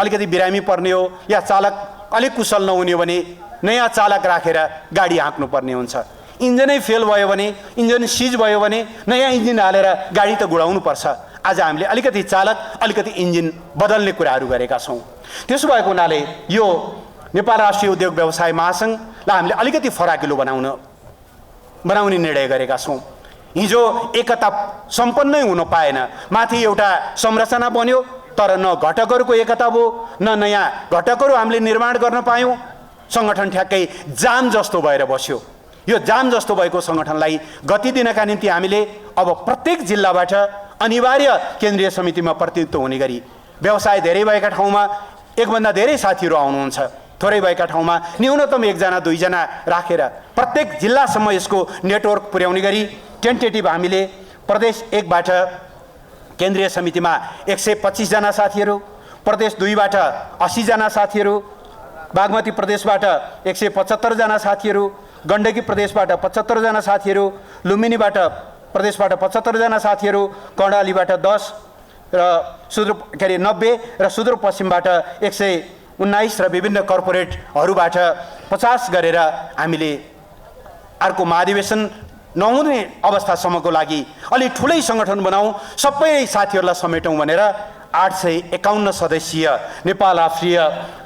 अलिकति बिरामी पर्ने हो या चालक अलिक कुशल नहुने हो भने नयाँ चालक राखेर गाडी हाँक्नु पर्ने हुन्छ। इन्जिनै फेल भयो भने, इन्जिन सिज भयो भने नयाँ इन्जिन हालेर गाडी त गुडाउनु पर्छ। आज हामीले अलिकति चालक अलिकति इन्जिन बदल्ने कुराहरू गरेका छौँ। त्यसो भएको हुनाले यो नेपाल राष्ट्रिय उद्योग व्यवसाय महासङ्घलाई हामीले अलिकति फराकिलो बनाउने निर्णय गरेका छौँ। हिजो एकता सम्पन्नै हुन पाएन, माथि एउटा संरचना बन्यो तर न घटकहरूको एकता भयो न नयाँ घटकहरू हामीले निर्माण गर्न पायौँ। सङ्गठन ठ्याक्कै जाम जस्तो भएर बस्यो। यो जाम जस्तो भएको सङ्गठनलाई गति दिनका निम्ति हामीले अब प्रत्येक जिल्लाबाट अनिवार्य केन्द्रीय समितिमा प्रतिनिधित्व हुने गरी व्यवसाय धेरै भएका ठाउँमा एकभन्दा धेरै साथीहरू आउनुहुन्छ, थोरै भएका ठाउँमा न्यूनतम 1 जना 2 जना राखेर प्रत्येक जिल्लासम्म यसको नेटवर्क पुर्याउने गरी टेन्टेटिभ हामीले प्रदेश 1 बाट केन्द्रीय समितिमा 125 जना साथीहरू, प्रदेश 2 बाट 80 जना साथीहरू, बागमती प्रदेशबाट 175 जना साथीहरू, गण्डकी प्रदेशबाट 75 जना साथीहरू, लुम्बिनीबाट प्रदेशबाट 75 जना साथीहरू, कर्णालीबाट 10 र 90 र सुदूरपश्चिमबाट 119 र विभिन्न कर्पोरेटहरूबाट 50 गरेर हामीले अर्को महाधिवेशन नहुने अवस्थासम्मको लागि अलि ठुलै सङ्गठन बनाऊ, सबै साथीहरूलाई समेटौँ भनेर 851 सदस्यीय नेपाल राष्ट्रिय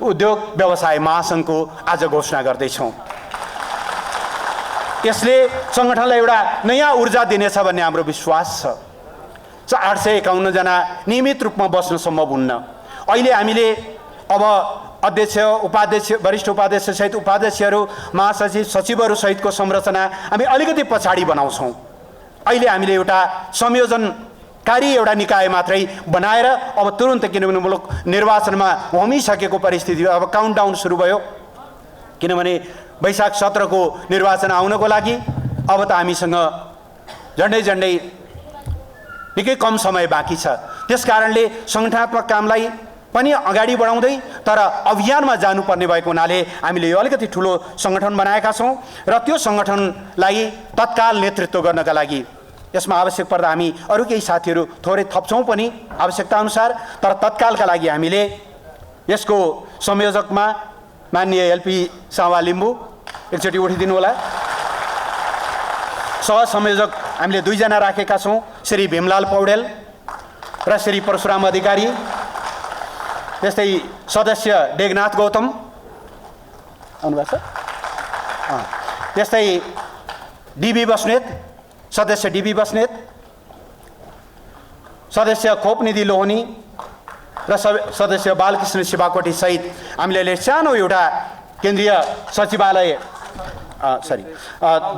उद्योग व्यवसाय महासङ्घको आज घोषणा गर्दैछौँ। यसले सङ्गठनलाई एउटा नयाँ ऊर्जा दिनेछ भन्ने हाम्रो विश्वास छ। 851 जना नियमित रूपमा बस्न सम्भव हुन्न। अहिले हामीले अब अध्यक्ष, उपाध्यक्ष, वरिष्ठ उपाध्यक्ष सहित उपाध्यक्षहरू, महासचिव, सचिवहरू सहितको संरचना हामी अलिकति पछाडि बनाउँछौँ। अहिले हामीले एउटा संयोजनकारी एउटा निकाय मात्रै बनाएर अब तुरुन्त, किनभने मुलुक निर्वाचनमा होमिसकेको परिस्थिति, अब काउन्टडाउन सुरु भयो, किनभने वैशाख 17 को निर्वाचन आउनको लागि अब त हामीसँग झन्डै निकै कम समय बाँकी छ। त्यसकारणले सङ्गठनात्मक कामलाई पनि अगाडि बढाउँदै तर अभियानमा जानुपर्ने भएको हुनाले हामीले यो अलिकति ठुलो सङ्गठन बनाएका छौँ र त्यो सङ्गठनलाई तत्काल नेतृत्व गर्नका लागि यसमा आवश्यक पर्दा हामी अरू केही साथीहरू थोरै थप्छौँ पनि आवश्यकताअनुसार। तर तत्कालका लागि हामीले यसको संयोजकमा माननीय एलपी सावा लिम्बू, एकचोटि उठिदिनु होला। सहसंयोजक हामीले 2 जना राखेका छौँ, श्री भीमलाल पौडेल र श्री परशुराम अधिकारी। त्यस्तै सदस्य डेगनाथ गौतम आउनुभएको छ। त्यस्तै डीबी बस्नेत, सदस्य डीबी बस्नेत, सदस्य खोपनिधि लोहनी र सदस्य बालकृष्ण शिवाकोटी सहित हामीले सानो एउटा केन्द्रीय सचिवालय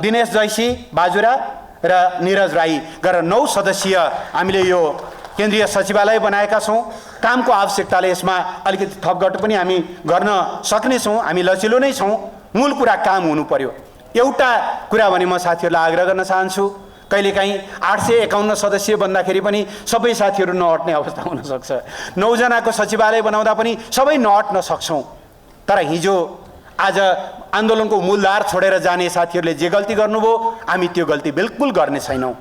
दिनेश जैसी बाजुरा र निरज राई गरेर 9 सदस्यीय हामीले यो केन्द्रीय सचिवालय बनाएका छौँ। कामको आवश्यकताले यसमा अलिकति थपघट पनि हामी गर्न सक्नेछौँ, हामी लचिलो नै छौँ। मूल कुरा काम हुनु पर्यो। एउटा कुरा भने म साथीहरूलाई आग्रह गर्न चाहन्छु, कहिलेकाहीँ 851 सदस्य भन्दाखेरि पनि सबै साथीहरू नअट्ने अवस्था हुनसक्छ। 9 जनाको सचिवालय बनाउँदा पनि सबै नअट्न सक्छौँ। तर हिजो आज आन्दोलनको मूलधार छोडेर जाने साथीहरूले जे गल्ती गर्नुभयो हामी त्यो गल्ती बिल्कुल गर्ने छैनौँ।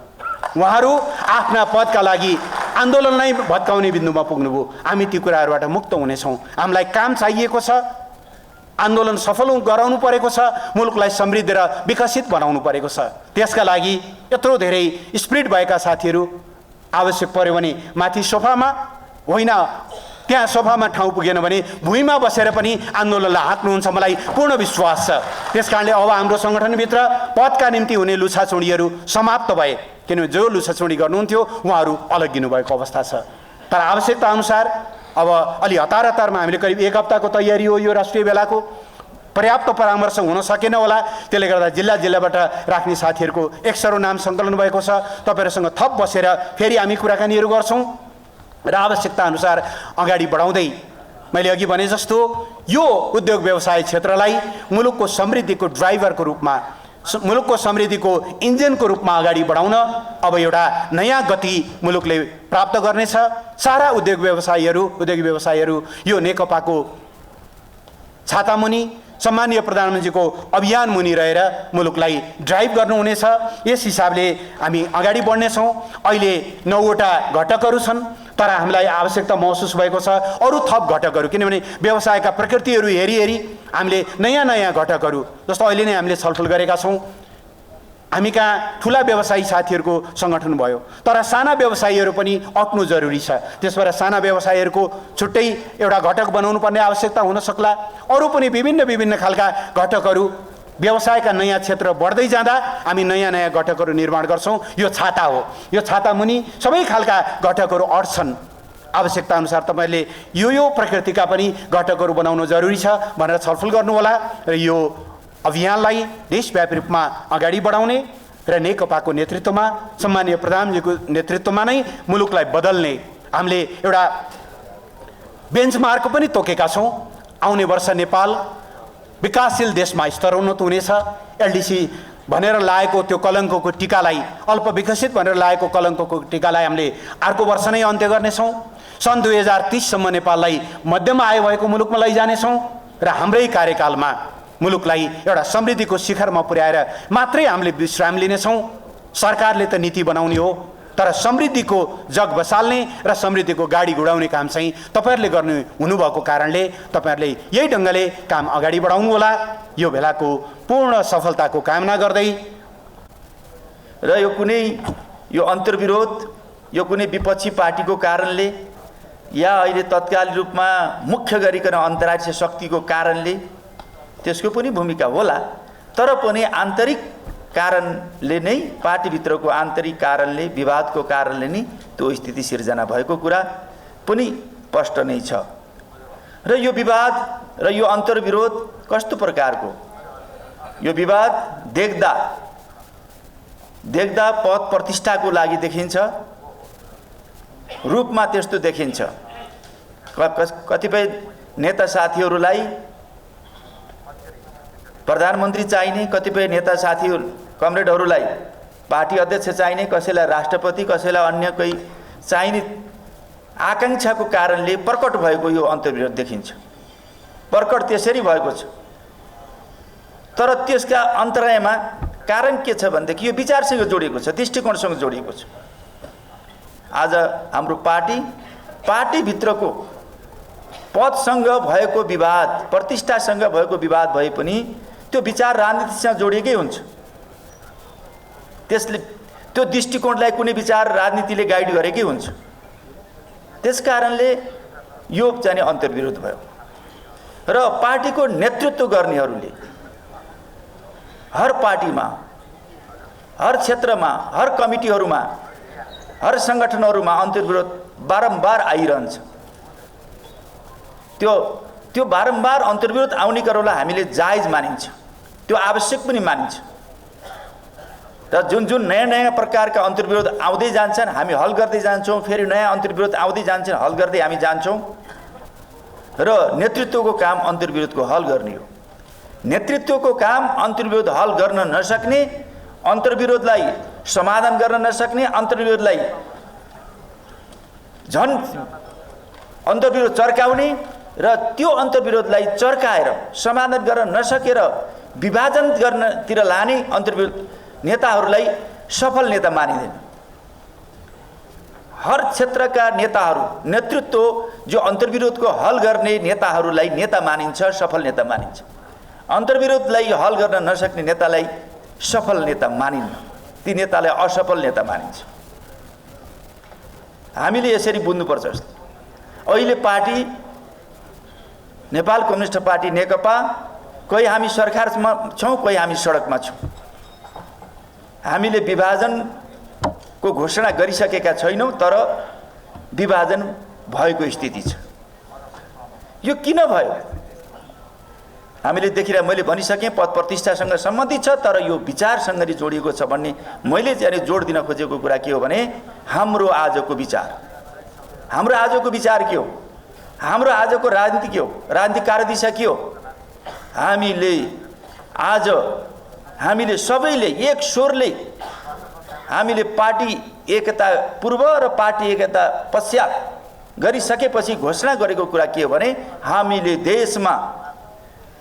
उहाँहरू आफ्ना पदका लागि आन्दोलनलाई भत्काउने बिन्दुमा पुग्नुभयो। हामी ती कुराहरूबाट मुक्त हुनेछौँ। हामीलाई काम चाहिएको छ, आन्दोलन सफल गराउनु परेको छ, मुलुकलाई समृद्ध र विकसित बनाउनु परेको छ। त्यसका लागि यत्रो धेरै स्पिरिट भएका साथीहरू आवश्यक पर्यो भने माथि सोफामा होइन, त्यहाँ सोफामा ठाउँ पुगेन भने भुइँमा बसेर पनि आन्दोलनलाई हाँक्नुहुन्छ, मलाई पूर्ण विश्वास छ। त्यसकारणले अब हाम्रो सङ्गठनभित्र पदका निम्ति हुने लुछाचुँडीहरू समाप्त भए, किनभने जो लुछाचुँडी गर्नुहुन्थ्यो उहाँहरू अलग्गिनु भएको अवस्था छ। तर आवश्यकता अनुसार अब अलि हतारमा हामीले करिब 1 हप्ताको तयारी हो। यो राष्ट्रिय बेलाको पर्याप्त परामर्श हुन सकेन होला, त्यसले गर्दा जिल्लाबाट राख्ने साथीहरूको 100 नाम सङ्कलन भएको छ। तपाईँहरूसँग थप बसेर फेरि हामी कुराकानीहरू गर्छौँ र आवश्यकता अनुसार अगाडि बढाउँदै मैले अघि भने जस्तो यो उद्योग व्यवसाय क्षेत्रलाई मुलुकको समृद्धिको ड्राइभरको रूपमा, मुलुकको समृद्धिको इन्जिनको रूपमा अगाडि बढाउन अब एउटा नयाँ गति मुलुकले प्राप्त गर्नेछ। सारा उद्योग व्यवसायीहरू यो नेकपाको छातामुनि सम्मानीय प्रधानमन्त्रीको अभियान मुनि रहेर मुलुकलाई ड्राइभ गर्नुहुनेछ। यस हिसाबले हामी अगाडि बढ्नेछौँ। अहिले 9 वटा घटकहरू छन्, तर हामीलाई आवश्यकता महसुस भएको छ अरू थप घटकहरू, किनभने व्यवसायका प्रकृतिहरू हेरी हामीले नयाँ घटकहरू, जस्तो अहिले नै हामीले छलफल गरेका छौँ हामी कहाँ ठुला व्यवसायी साथीहरूको सङ्गठन भयो, तर साना व्यवसायीहरू पनि अट्नु जरुरी छ। त्यसबाट साना व्यवसायीहरूको छुट्टै एउटा घटक बनाउनु पर्ने आवश्यकता हुन सक्ला। अरू पनि विभिन्न खालका घटकहरू, व्यवसायका नयाँ क्षेत्र बढ्दै जाँदा हामी नयाँ नयाँ घटकहरू निर्माण गर्छौँ। यो छाता हो, यो छाता मुनि सबै खालका घटकहरू अट्छन्। आवश्यकता अनुसार तपाईँले यो प्रकृतिका पनि घटकहरू बनाउनु जरुरी छ भनेर छलफल गर्नुहोला र यो अभियानलाई देशव्यापी रूपमा अगाडि बढाउने र नेकपाको नेतृत्वमा, सम्माननीय प्रधानमन्त्रीको नेतृत्वमा नै मुलुकलाई बदल्ने हामीले एउटा बेन्चमार्क पनि तोकेका छौँ। आउने वर्ष नेपाल विकासशील देशमा स्तरोन्नत हुनेछ। एलडीसी भनेर लागेको त्यो कलङ्कको टीकालाई, अल्पविकसित भनेर लागेको कलङ्कको टीकालाई हामीले अर्को वर्ष नै अन्त्य गर्नेछौँ। सन् 2030 सम्म नेपाललाई मध्यम आय भएको मुलुकमा लैजानेछौँ र हाम्रै कार्यकालमा मुलुकलाई एउटा समृद्धिको शिखरमा पुर्याएर मात्रै हामीले विश्राम लिनेछौँ। सरकारले त नीति बनाउने हो, तर समृद्धिको जग बसाल्ने र समृद्धिको गाडी गुडाउने काम चाहिँ तपाईँहरूले गर्नु हुनुभएको कारणले तपाईँहरूले यही ढङ्गले काम अगाडि बढाउनु होला। यो भेलाको पूर्ण सफलताको कामना गर्दै र यो अन्तर्विरोध, यो कुनै विपक्षी पार्टीको कारणले या अहिले तत्कालीन रूपमा मुख्य गरिकन अन्तर्राष्ट्रिय शक्तिको कारणले त्यसको पनि भूमिका होला, तर पनि आन्तरिक कारणले नै, पार्टीभित्रको आन्तरिक कारणले, विवादको कारणले नै त्यो स्थिति सिर्जना भएको कुरा पनि स्पष्ट नै छ। र यो विवाद र यो अन्तर्विरोध कस्तो प्रकारको, यो विवाद देख्दा पद प्रतिष्ठाको लागि देखिन्छ, रूपमा त्यस्तो देखिन्छ। कतिपय नेता साथीहरूलाई प्रधानमन्त्री चाहिने, कतिपय नेता साथीहरू कमरेडहरूलाई पार्टी अध्यक्ष चाहिने, कसैलाई राष्ट्रपति, कसैलाई अन्य कोही चाहिने आकाङ्क्षाको कारणले प्रकट भएको यो अन्तर्विरोध देखिन्छ। प्रकट त्यसरी भएको छ, तर त्यसका अन्तरायमा कारण के छ भनेदेखि यो विचारसँग जोडिएको छ, दृष्टिकोणसँग जोडिएको छ। आज हाम्रो पार्टीभित्रको पदसँग भएको विवाद, प्रतिष्ठासँग भएको विवाद भए पनि त्यो विचार राजनीतिसँग जोडिएकै हुन्छ। त्यसले त्यो दृष्टिकोणलाई कुनै विचार राजनीतिले गाइड गरेकै हुन्छ। त्यसकारणले यो चाहिँ अन्तर्विरोध भयो। र पार्टीको नेतृत्व गर्नेहरूले हर पार्टीमा, हर क्षेत्रमा, हर कमिटीहरूमा, हर सङ्गठनहरूमा अन्तर्विरोध बारम्बार आइरहन्छ। त्यो बारम्बार अन्तर्विरोध आउने कुरोलाई हामीले जायज मानिन्छ, त्यो आवश्यक पनि मानिन्छ। र जुन नयाँ प्रकारका अन्तर्विरोध आउँदै जान्छन् हामी हल गर्दै जान्छौँ, फेरि नयाँ अन्तर्विरोध आउँदै जान्छन् हल गर्दै हामी जान्छौँ। र नेतृत्वको काम अन्तर्विरोधको हल गर्ने हो। नेतृत्वको काम अन्तर्विरोध हल गर्न नसक्ने, अन्तर्विरोधलाई समाधान गर्न नसक्ने, अन्तर्विरोधलाई झन् अन्तर्विरोध चर्काउने र त्यो अन्तर्विरोधलाई चर्काएर समाधान गर्न नसकेर विभाजन गर्नतिर लाने अन्तर्विरोध नेताहरूलाई सफल नेता मानिँदैन। हर क्षेत्रका नेताहरू, नेतृत्व जो अन्तर्विरोधको हल गर्ने नेताहरूलाई नेता मानिन्छ, सफल नेता मानिन्छ। अन्तर्विरोधलाई हल गर्न नसक्ने नेतालाई सफल नेता मानिन्न, ती नेतालाई असफल नेता मानिन्छ। हामीले यसरी बुझ्नुपर्छ जस्तो। अहिले पार्टी नेपाल कम्युनिस्ट पार्टी नेकपा, कोही हामी सरकारमा छौँ, कोही हामी सडकमा छौँ। हामीले विभाजनको घोषणा गरिसकेका छैनौँ, तर विभाजन भएको स्थिति छ। यो किन भयो? हामीले देखिरहेको, मैले भनिसकेँ पद प्रतिष्ठासँग सम्बन्धित छ, तर यो विचारसँग जोडिएको छ भन्ने मैले चाहिँ जोड दिन खोजेको कुरा के हो भने हाम्रो आजको विचार के हो? हाम्रो आजको राजनीति के हो? राजनीतिक कार्यदिशा के हो? हामीले सबैले एक स्वरले हामीले पार्टी एकता पूर्व र पार्टी एकता पश्चात गरिसकेपछि घोषणा गरेको कुरा के हो भने हामीले देशमा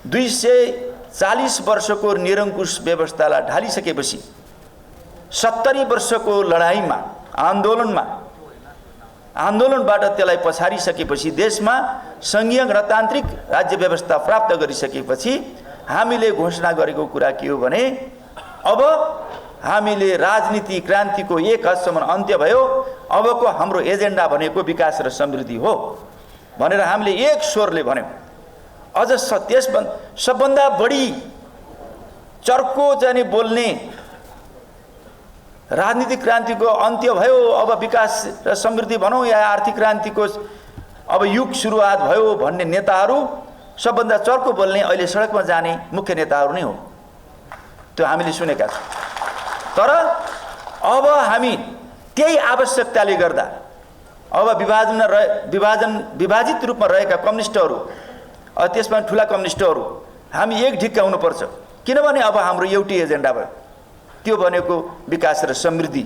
240 वर्षको निरङ्कुश व्यवस्थालाई ढालिसकेपछि 70 वर्षको लडाइँमा, आन्दोलनबाट त्यसलाई पछाडिसकेपछि, देशमा सङ्घीय गणतान्त्रिक राज्य व्यवस्था प्राप्त गरिसकेपछि हामीले घोषणा गरेको कुरा के हो भने अब हामीले राजनीति क्रान्तिको एक हदसम्म अन्त्य भयो, अबको हाम्रो एजेन्डा भनेको विकास र समृद्धि हो भनेर हामीले एक स्वरले भन्यौँ। अझ सबभन्दा बढी चर्को जाने बोल्ने राजनीतिक क्रान्तिको अन्त्य भयो, अब विकास र समृद्धि भनौँ या आर्थिक क्रान्तिको अब युग सुरुवात भयो भन्ने नेताहरू, सबभन्दा चर्को बोल्ने अहिले सडकमा जाने मुख्य नेताहरू नै हो। त्यो हामीले सुनेका छौँ। तर अब हामी त्यही आवश्यकताले गर्दा अब विभाजित रूपमा रहेका कम्युनिस्टहरू, त्यसमा ठुला कम्युनिस्टहरू हामी एक ढिक्का हुनुपर्छ। किनभने अब हाम्रो एउटै एजेन्डा भयो, त्यो भनेको विकास र समृद्धि।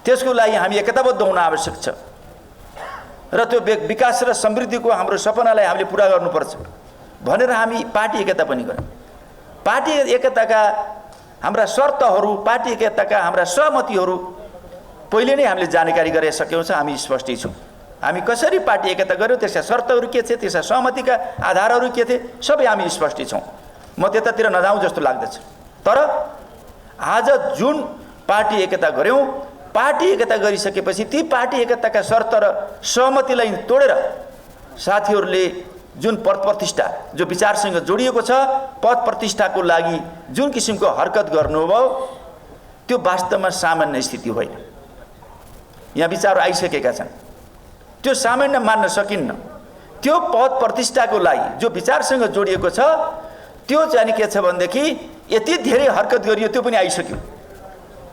त्यसको लागि हामी एकताबद्ध हुन आवश्यक छ र त्यो विकास र समृद्धिको हाम्रो सपनालाई हामीले पुरा गर्नुपर्छ भनेर हामी पार्टी एकता पनि गर्यौँ। पार्टी एकताका हाम्रा शर्तहरू, पार्टी एकताका हाम्रा सहमतिहरू पहिले नै हामीले जानकारी गराइसकेका छौँ। हामी स्पष्टै छौँ हामी कसरी पार्टी एकता गर्यौँ, त्यसका शर्तहरू के थिए, त्यसका सहमतिका आधारहरू के थिए, सबै हामी स्पष्टै छौँ। म त्यतातिर नजाउँ जस्तो लाग्दछ। तर आज जुन पार्टी एकता गर्यौँ, पार्टी एकता गरिसकेपछि ती पार्टी एकताका शर्त र सहमतिलाई तोडेर साथीहरूले जुन पद प्रतिष्ठा जो विचारसँग जोडिएको छ, पद प्रतिष्ठाको लागि जुन किसिमको हरकत गर्नुभयो, त्यो वास्तवमा सामान्य स्थिति होइन। यहाँ विचार आइसकेका छन्, त्यो सामान्य मान्न सकिन्न। त्यो पद प्रतिष्ठाको लागि जो विचारसँग जोडिएको छ, त्यो चाहिँ के छ भनेदेखि यति धेरै हरकत गरियो, त्यो पनि आइसक्यो।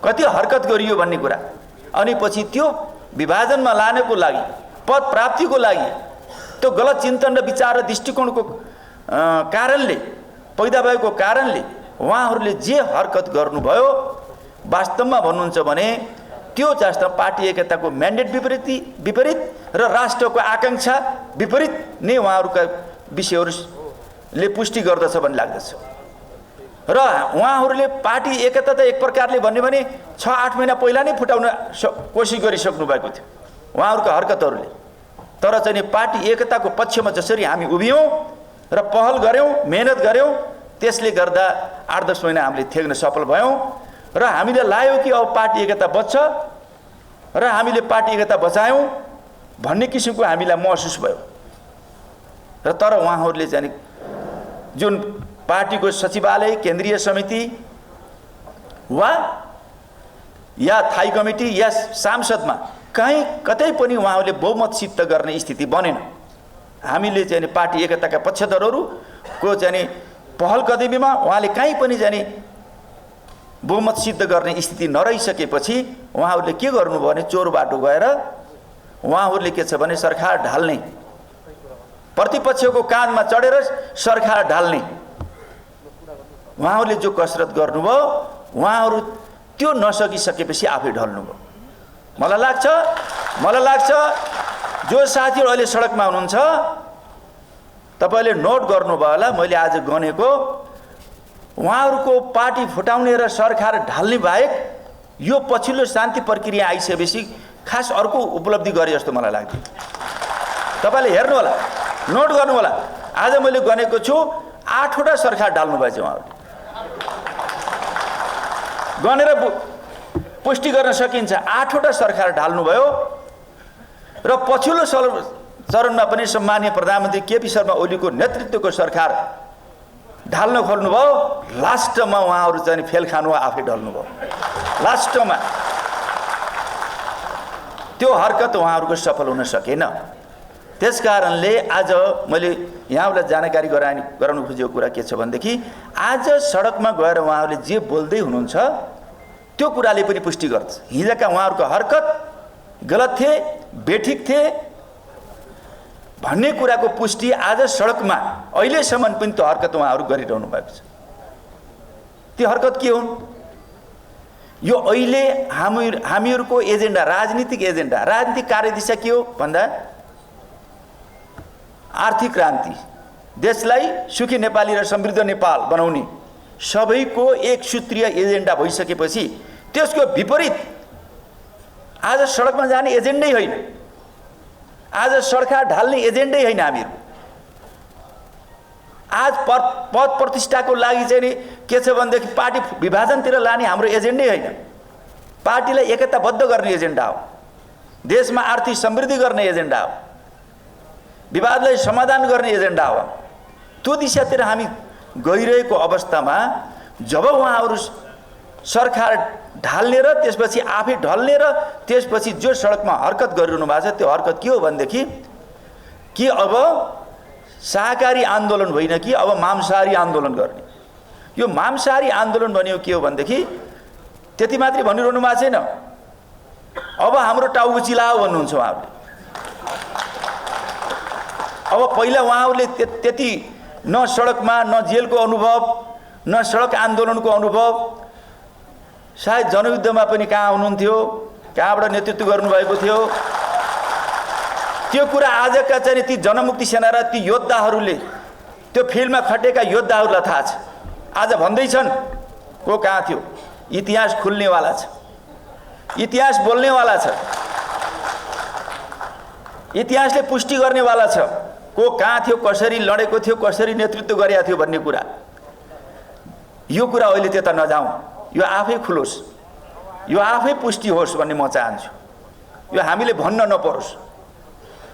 कति हरकत गरियो भन्ने कुरा, अनि पछि त्यो विभाजनमा लानको लागि, पद प्राप्तिको लागि त्यो गलत चिन्तन र विचार र दृष्टिकोणको कारणले, पैदा भएको कारणले उहाँहरूले जे हरकत गर्नुभयो, वास्तवमा भन्नुहुन्छ भने त्यो जस्ता पार्टी एकताको म्यान्डेट विपरीत र राष्ट्रको आकाङ्क्षा विपरीत नै उहाँहरूका विषयहरूले पुष्टि गर्दछ भन्ने लाग्दछ। र उहाँहरूले पार्टी एकता त एक प्रकारले भन्यो भने 6-8 महिना पहिला नै फुटाउन कोसिस गरिसक्नु भएको थियो उहाँहरूका हरकतहरूले। तर चाहिँ पार्टी एकताको पक्षमा जसरी हामी उभियौँ र पहल गऱ्यौँ, मेहनत गऱ्यौँ, त्यसले गर्दा 8-10 महिना हामीले थ्याक्न सफल भयौँ र हामीले लाग्यो कि अब पार्टी एकता बच्छ र हामीले पार्टी एकता बचायौँ भन्ने किसिमको हामीलाई महसुस भयो। र तर उहाँहरूले चाहिँ जुन पार्टीको सचिवालय, केन्द्रीय समिति वा या थाई कमिटी या सांसदमा कहीँ कतै पनि उहाँहरूले बहुमत सिद्ध गर्ने स्थिति बनेन। हामीले चाहिँ पार्टी एकताका पक्षधरहरूको चाहिँ पहल कदमीमा उहाँले कहीँ पनि चाहिँ बहुमत सिद्ध गर्ने स्थिति नरहिसकेपछि उहाँहरूले के गर्नुभयो भने चोर बाटो गएर उहाँहरूले के छ भने सरकार ढाल्ने, प्रतिपक्षको काँधमा चढेर सरकार ढाल्ने उहाँहरूले जो कसरत गर्नुभयो, उहाँहरू त्यो नसकिसकेपछि आफै ढल्नुभयो। मलाई लाग्छ जो साथीहरू अहिले सडकमा हुनुहुन्छ तपाईँले नोट गर्नुभयो होला, मैले आज गनेको उहाँहरूको पार्टी फुटाउने र सरकार ढाल्ने बाहेक यो पछिल्लो शान्ति प्रक्रिया आइसकेपछि खास अर्को उपलब्धि गरे जस्तो मलाई लाग्थ्यो। तपाईँले हेर्नु होला, नोट गर्नु होला, आज मैले गनेको छु 8वटा सरकार ढाल्नु भएछ उहाँहरूले। गनेर पुष्टि गर्न सकिन्छ, 8वटा सरकार ढाल्नुभयो र पछिल्लो चरणमा पनि सम्माननीय प्रधानमन्त्री केपी शर्मा ओलीको नेतृत्वको सरकार ढाल्न खोल्नुभयो। लास्टमा उहाँहरू चाहिँ फेल खानु आफै ढल्नुभयो। लास्टमा त्यो हरकत उहाँहरूको सफल हुन सकेन। त्यसकारणले आज मैले यहाँलाई जानकारी गराउन खोजेको कुरा के छ भनेदेखि आज सडकमा गएर उहाँहरूले जे बोल्दै हुनुहुन्छ त्यो कुराले पनि पुष्टि गर्छ हिजोका उहाँहरूको हरकत गलत थिए, बेठिक थिए भन्ने कुराको पुष्टि आज सडकमा अहिलेसम्म पनि त्यो हरकत उहाँहरू गरिरहनु भएको छ। त्यो हरकत के हुन्? यो अहिले हामीहरूको एजेन्डा, राजनीतिक एजेन्डा, राजनीतिक कार्यदिशा के हो भन्दा आर्थिक क्रान्ति, देशलाई सुखी नेपाली र समृद्ध नेपाल बनाउने सबैको एक सूत्रीय एजेन्डा भइसकेपछि त्यसको विपरीत आज सडकमा जाने एजेन्डै होइन, आज सरकार ढाल्ने एजेन्डै होइन। हामीहरू आज पद प्रतिष्ठाको लागि चाहिँ नि के छ भनेदेखि पार्टी विभाजनतिर लाने हाम्रो एजेन्डै होइन। पार्टीलाई एकताबद्ध गर्ने एजेन्डा हो, देशमा आर्थिक समृद्धि गर्ने एजेन्डा हो, विवादलाई समाधान गर्ने एजेन्डा हो। त्यो दिशातिर हामी गइरहेको अवस्थामा जब उहाँहरू सरकार ढाल्ने र त्यसपछि आफै ढल्ने र त्यसपछि जो सडकमा हरकत गरिरहनु भएको छ त्यो हरकत के हो भनेदेखि कि अब शाकाहारी आन्दोलन होइन कि अब मांसाहारी आन्दोलन गर्ने। यो मांसाहारी आन्दोलन भनेको के हो भनेदेखि त्यति मात्रै भनिरहनु भएको छैन, अब हाम्रो टाउको चिलाओ भन्नुहुन्छ उहाँहरूले। अब पहिला उहाँहरूले त्यति न सडकमा न जेलको अनुभव न सडक आन्दोलनको अनुभव, सायद जनयुद्धमा पनि कहाँ हुनुहुन्थ्यो, कहाँबाट नेतृत्व गर्नुभएको थियो, त्यो कुरा आजका चाहिँ ती जनमुक्ति सेना र ती योद्धाहरूले त्यो फिल्डमा खटेका योद्धाहरूलाई थाहा छ। आज भन्दैछन् को कहाँ थियो। इतिहास खुल्नेवाला छ, इतिहास बोल्नेवाला छ, इतिहासले पुष्टि गर्नेवाला छ को कहाँ थियो, कसरी लडेको थियो, कसरी नेतृत्व गरेको थियो भन्ने कुरा। यो कुरा अहिले त्यता नजाउँ, यो आफै खुलोस्, यो आफै पुष्टि होस् भन्ने म चाहन्छु। यो हामीले भन्न नपरोस्।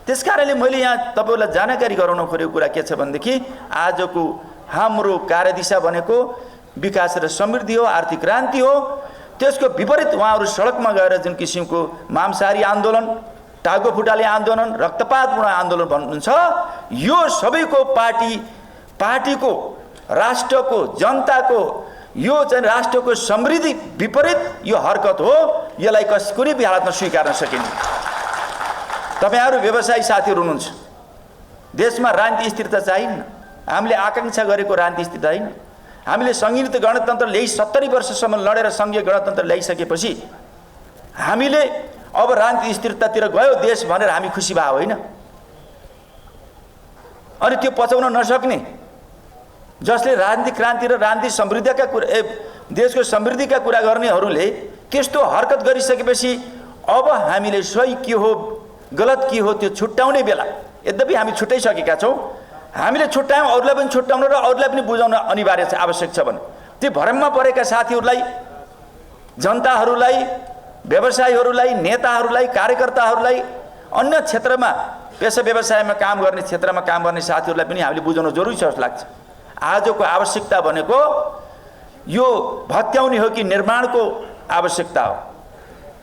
त्यसकारणले मैले यहाँ तपाईँहरूलाई जानकारी गराउन खोजेको कुरा के छ भनेदेखि आजको हाम्रो कार्यदिशा भनेको विकास र समृद्धि हो, आर्थिक क्रान्ति हो। त्यसको विपरीत उहाँहरू सडकमा गएर जुन किसिमको मांसाहारी आन्दोलन, टाउको फुटाले आन्दोलन, रक्तपातपूर्ण आन्दोलन भन्नुहुन्छ, यो सबैको पार्टीको राष्ट्रको जनताको यो चाहिँ राष्ट्रको समृद्धि विपरीत यो हरकत हो। यसलाई कुनै पनि हालतमा स्वीकार्न सकिन्न। तपाईहरु व्यवसायी साथीहरु हुनुहुन्छ, देशमा राजनीतिक स्थिरता चाहिन्न। हामीले आकांक्षा गरेको राजनीतिक स्थिरता होइन। हामीले संघीय गणतन्त्र ल्याइ 70 वर्षसम्म लडेर संघीय गणतन्त्र ल्याइसकेपछि हामीले अब राजनीतिक स्थिरतातिर गयो देश भनेर हामी खुसी भए होइन। अनि त्यो पचाउन नसक्ने, जसले राजनीतिक क्रान्ति र राजनीतिक समृद्धिका कुरा देशको समृद्धिका कुरा गर्नेहरूले त्यस्तो हरकत गरिसकेपछि अब हामीले सही के हो गलत के हो त्यो छुट्याउने बेला, यद्यपि हामी छुट्याइसकेका छौँ, हामीले छुट्यायौँ, अरूलाई पनि छुट्याउन र अरूलाई पनि बुझाउन अनिवार्य छ, आवश्यक छ भने त्यो भरममा परेका साथीहरूलाई, जनताहरूलाई, व्यवसायीहरूलाई, नेताहरूलाई, कार्यकर्ताहरूलाई, अन्य क्षेत्रमा पेशा व्यवसायमा काम गर्ने क्षेत्रमा काम गर्ने साथीहरूलाई पनि हामीले बुझाउन जरुरी छ जस्तो लाग्छ। आजको आवश्यकता भनेको यो भत्याउने हो कि निर्माणको आवश्यकता हो।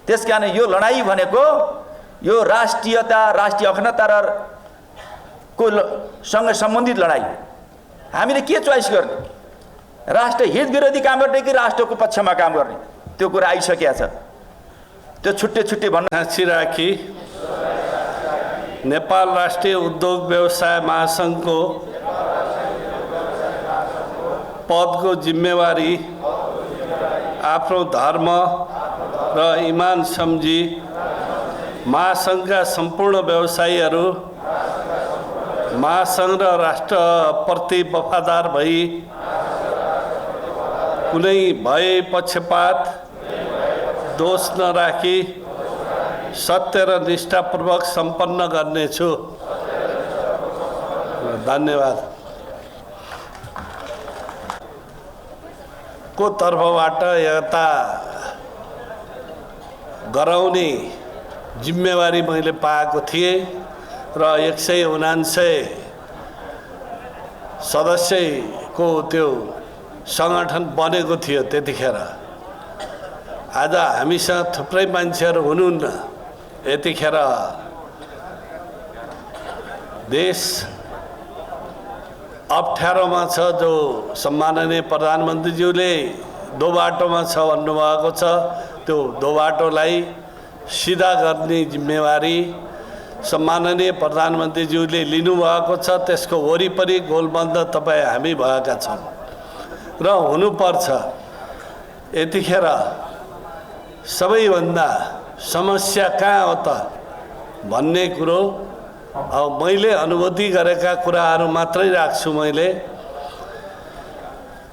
त्यसकारण यो लडाई भनेको यो राष्ट्रियता, राष्ट्रिय अखण्डता र को सँग सम्बन्धित लडाई। हामीले के चोइस गर्ने, राष्ट्र हित विरोधी काम गर्ने कि राष्ट्रको पक्षमा काम गर्ने, त्यो कुरा आइसकेको छ। त्यो छुट्टै छुट्टै भन्न राखी नेपाल राष्ट्रिय उद्योग व्यवसाय महासंघको पदको जिम्मेवारी आफ्नो धर्म र इमान सम्झी महासंघका सम्पूर्ण व्यवसायीहरू महासंघ र राष्ट्रप्रति वफादार भई कुनै भए पक्षपात दोष नराखी सत्य र निष्ठापूर्वक सम्पन्न गर्नेछु। धन्यवाद। को तर्फबाट एकता गराउने जिम्मेवारी मैले पाएको थिएँ र 179 सदस्यको त्यो संगठन बनेको थियो त्यतिखेर। आज हामीसँग थुप्रै मान्छेहरू हुनुहुन्न। यतिखेर देश अप्ठ्यारोमा छ, जो सम्माननीय प्रधानमन्त्रीज्यूले दो बाटोमा छ भन्नुभएको छ, त्यो दो बाटोलाई सिधा गर्ने जिम्मेवारी सम्माननीय प्रधानमन्त्रीज्यूले लिनुभएको छ। त्यसको वरिपरि गोलबन्द तपाईँ हामी भएका छौँ र हुनुपर्छ। यतिखेर सबैभन्दा समस्या कहाँ हो त भन्ने कुरो अब मैले अनुभूति गरेका कुराहरू मात्रै राख्छु। मैले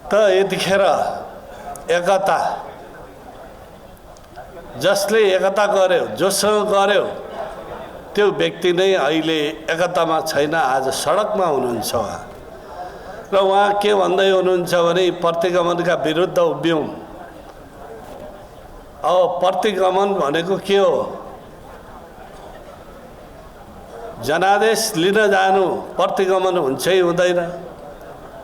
त यतिखेर एकता, जसले एकता गर्यो, जोसँग गर्यो त्यो व्यक्ति नै अहिले एकतामा छैन, आज सडकमा हुनुहुन्छ उहाँ। र उहाँ के भन्दै हुनुहुन्छ भने प्रतिगमनका विरुद्ध उभियौँ। अब प्रतिगमन भनेको के हो? जनादेश लिन जानु प्रतिगमन हुन्छै हुँदैन।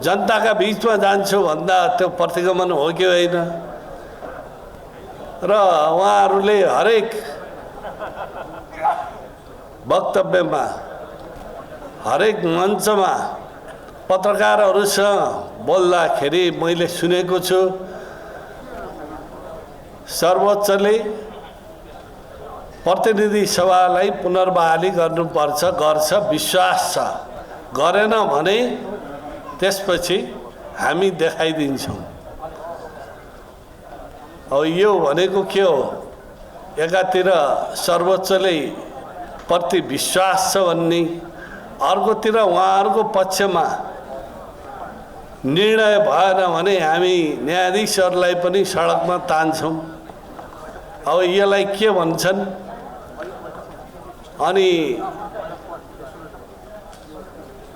जनताका बिचमा जान्छु भन्दा त्यो प्रतिगमन हो कि होइन? र उहाँहरूले हरेक वक्तव्यमा, हरेक मञ्चमा पत्रकारहरूसँग बोल्दाखेरि मैले सुनेको छु, सर्वोच्चले प्रतिनिधि सभालाई पुनर्बहाली गर्नुपर्छ, गर्छ, विश्वास छ। गरेन भने त्यसपछि हामी देखाइदिन्छौँ। अब यो भनेको के हो? एकातिर सर्वोच्चले प्रति विश्वास छ भन्ने, अर्कोतिर उहाँहरूको पक्षमा निर्णय भएन भने हामी न्यायाधीशहरूलाई पनि सडकमा तान्छौँ। अब यसलाई के भन्छन्? अनि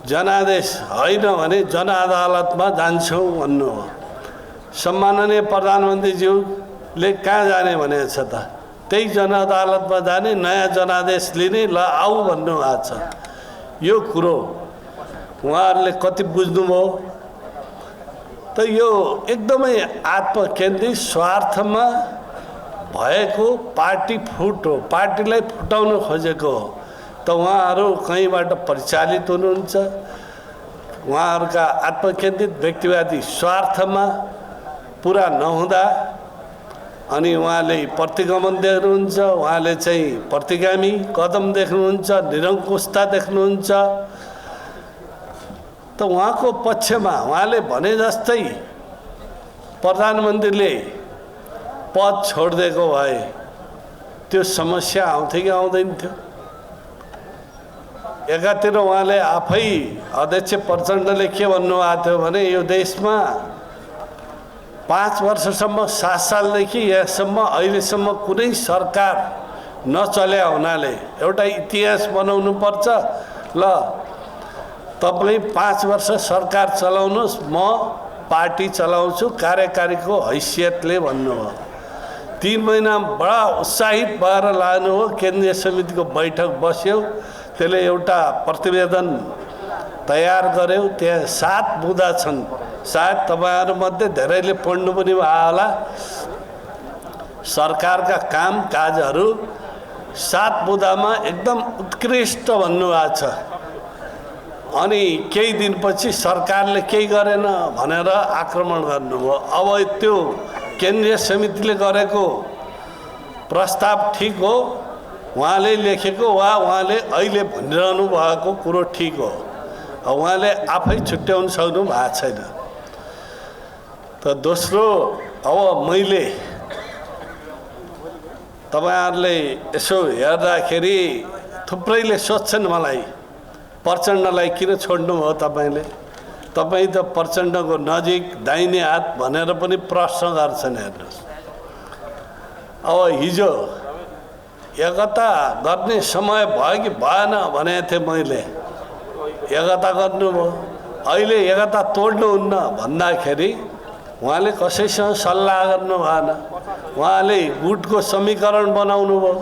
जनादेश होइन भने जनअदालतमा जान्छौँ भन्नु हो। सम्माननीय प्रधानमन्त्रीज्यूले कहाँ जाने भनेको छ त? त्यही जनअदालतमा जाने, नयाँ जनादेश लिने, ल आऊ भन्नुभएको छ। यो कुरो उहाँहरूले कति बुझ्नुभयो? त यो एकदमै आत्मकेन्द्रित स्वार्थमा भएको पार्टी फुट हो, पार्टीलाई फुटाउन खोजेको हो। त उहाँहरू कहीँबाट परिचालित हुनुहुन्छ। उहाँहरूका आत्मकेन्द्रित व्यक्तिवादी स्वार्थमा पुरा नहुँदा अनि उहाँले प्रतिगमन देख्नुहुन्छ, उहाँले चाहिँ प्रतिगामी कदम देख्नुहुन्छ, निरङ्कुशता देख्नुहुन्छ। त उहाँको पक्षमा उहाँले भने जस्तै प्रधानमन्त्रीले पद छोडिदिएको भए त्यो समस्या आउँथ्यो कि आउँदैन थियो? एकातिर उहाँले आफै अध्यक्ष प्रचण्डले के भन्नुभएको थियो भने यो देशमा 5 वर्षसम्म 7 सालदेखि यहाँसम्म अहिलेसम्म कुनै सरकार नचल्या हुनाले एउटा इतिहास बनाउनु पर्छ। ल तपाईँ 5 वर्ष सरकार चलाउनुहोस्, म पार्टी चलाउँछु कार्यकारीको हैसियतले भन्नुभयो। 3 महिना बडा उत्साहित भएर लानु हो। केन्द्रीय समितिको बैठक बस्यो, त्यसले एउटा प्रतिवेदन तयार गर्यो। त्यहाँ 7 बुँदा छन्। सायद तपाईँहरूमध्ये धेरैले पढ्नु पनि भयो होला। सरकारका काम काजहरू 7 बुँदामा एकदम उत्कृष्ट भन्नुभएको छ। अनि केही दिनपछि सरकारले केही गरेन भनेर आक्रमण गर्नुभयो। अब त्यो केन्द्रीय समितिले गरेको प्रस्ताव ठिक हो, उहाँले लेखेको वा उहाँले अहिले भनिरहनु भएको कुरो ठिक हो। उहाँले आफै छुट्याउन सक्नु भएको छैन। त दोस्रो, अब मैले तपाईँहरूले यसो हेर्दाखेरि थुप्रैले सोध्छन् मलाई, प्रचण्डलाई किन छोड्नुभयो तपाईँले? तपाईँ त प्रचण्डको नजिक दाहिने हात भनेर पनि प्रश्न गर्छन्। हेर्नुहोस्, अब हिजो एकता गर्ने समय भयो कि भएन भनेको थिएँ मैले, एकता गर्नुभयो। अहिले एकता तोड्नुहुन्न भन्दाखेरि उहाँले कसैसँग सल्लाह गर्नु भएन, उहाँले गुटको समीकरण बनाउनु भयो।